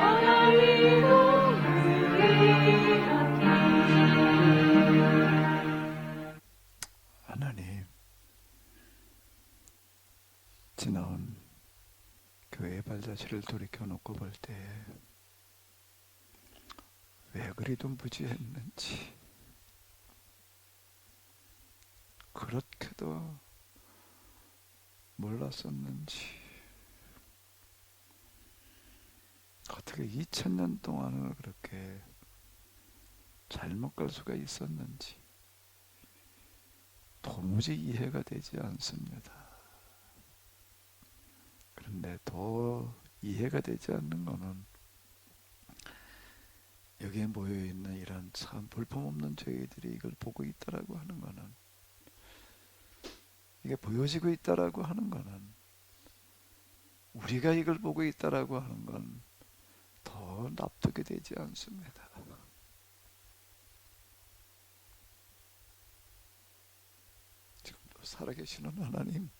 하나님, 하나님, 지나온 교회 발자취를 돌이켜놓고 볼 때 왜 그리도 무지했는지, 그렇게도 몰랐었는지, 어떻게 2000년 동안을 그렇게 잘못 갈 수가 있었는지 도무지 이해가 되지 않습니다. 그런데 더 이해가 되지 않는 것은 여기에 모여있는 이런 참 볼품없는 저희들이 이걸 보고 있다라고 하는 것은, 이게 보여지고 있다라고 하는 것은, 우리가 이걸 보고 있다라고 하는 건 더 납득이 되지 않습니다. 지금도 살아계시는 하나님,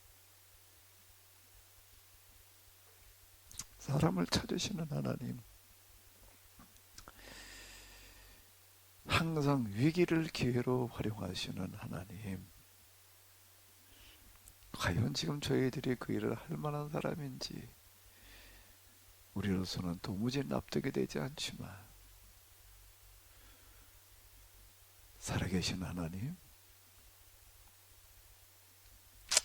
사람을 찾으시는 하나님, 항상 위기를 기회로 활용하시는 하나님, 과연 지금 저희들이 그 일을 할 만한 사람인지, 우리로서는 도무지 납득이 되지 않지만 살아계신 하나님,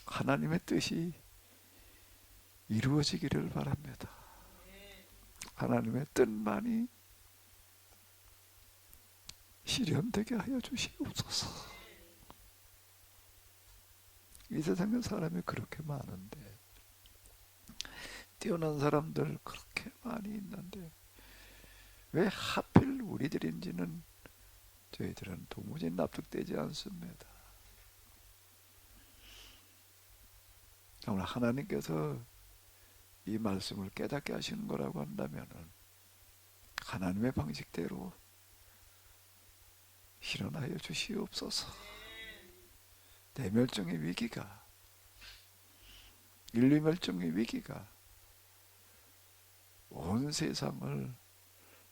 하나님의 뜻이 이루어지기를 바랍니다. 하나님의 뜻만이 실현되게 하여 주시옵소서. 이 세상에 사람이 그렇게 많은데, 뛰어난 사람들 그렇게 많이 있는데 왜 하필 우리들인지는 저희들은 도무지 납득되지 않습니다. 오늘 하나님께서 이 말씀을 깨닫게 하시는 거라고 한다면 하나님의 방식대로 실현하여 주시옵소서. 대멸종의 위기가, 인류 멸종의 위기가 온 세상을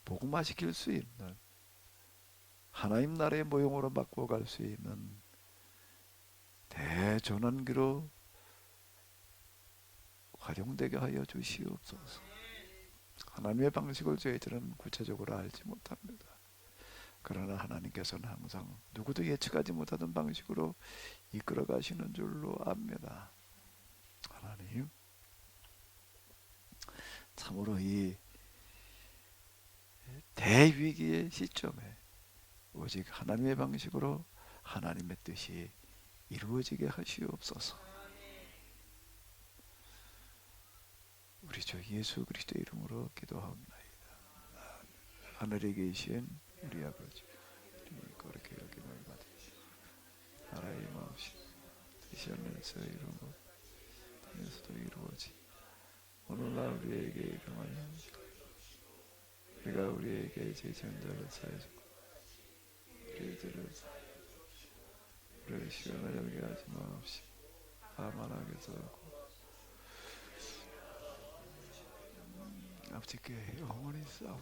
복음화시킬 수 있는, 하나님 나라의 모형으로 바꿔갈 수 있는 대전환기로 활용되게 하여 주시옵소서. 하나님의 방식을 저희들은 구체적으로 알지 못합니다. 그러나 하나님께서는 항상 누구도 예측하지 못하던 방식으로 이끌어 가시는 줄로 압니다. 하나님, 참으로 이 대위기의 시점에 오직 하나님의 방식으로 하나님의 뜻이 이루어지게 하시옵소서. 우리 주 예수 그리스도 이름으로 기도하옵나이다. 하늘에 계신 우리 아버지, 우리 거룩히 여김을 받으시오. 나라의 마옵시고 뜻이 하늘에서 이루고 땅에서도 이루어지. 오늘날 우리에게 일용하여 우리가 우리에게 죄전자를 사해주고 우리들을 우리를 시간을 열게 하지 마옵시고 다만 하게도 하고 아버지께 영원히 싸움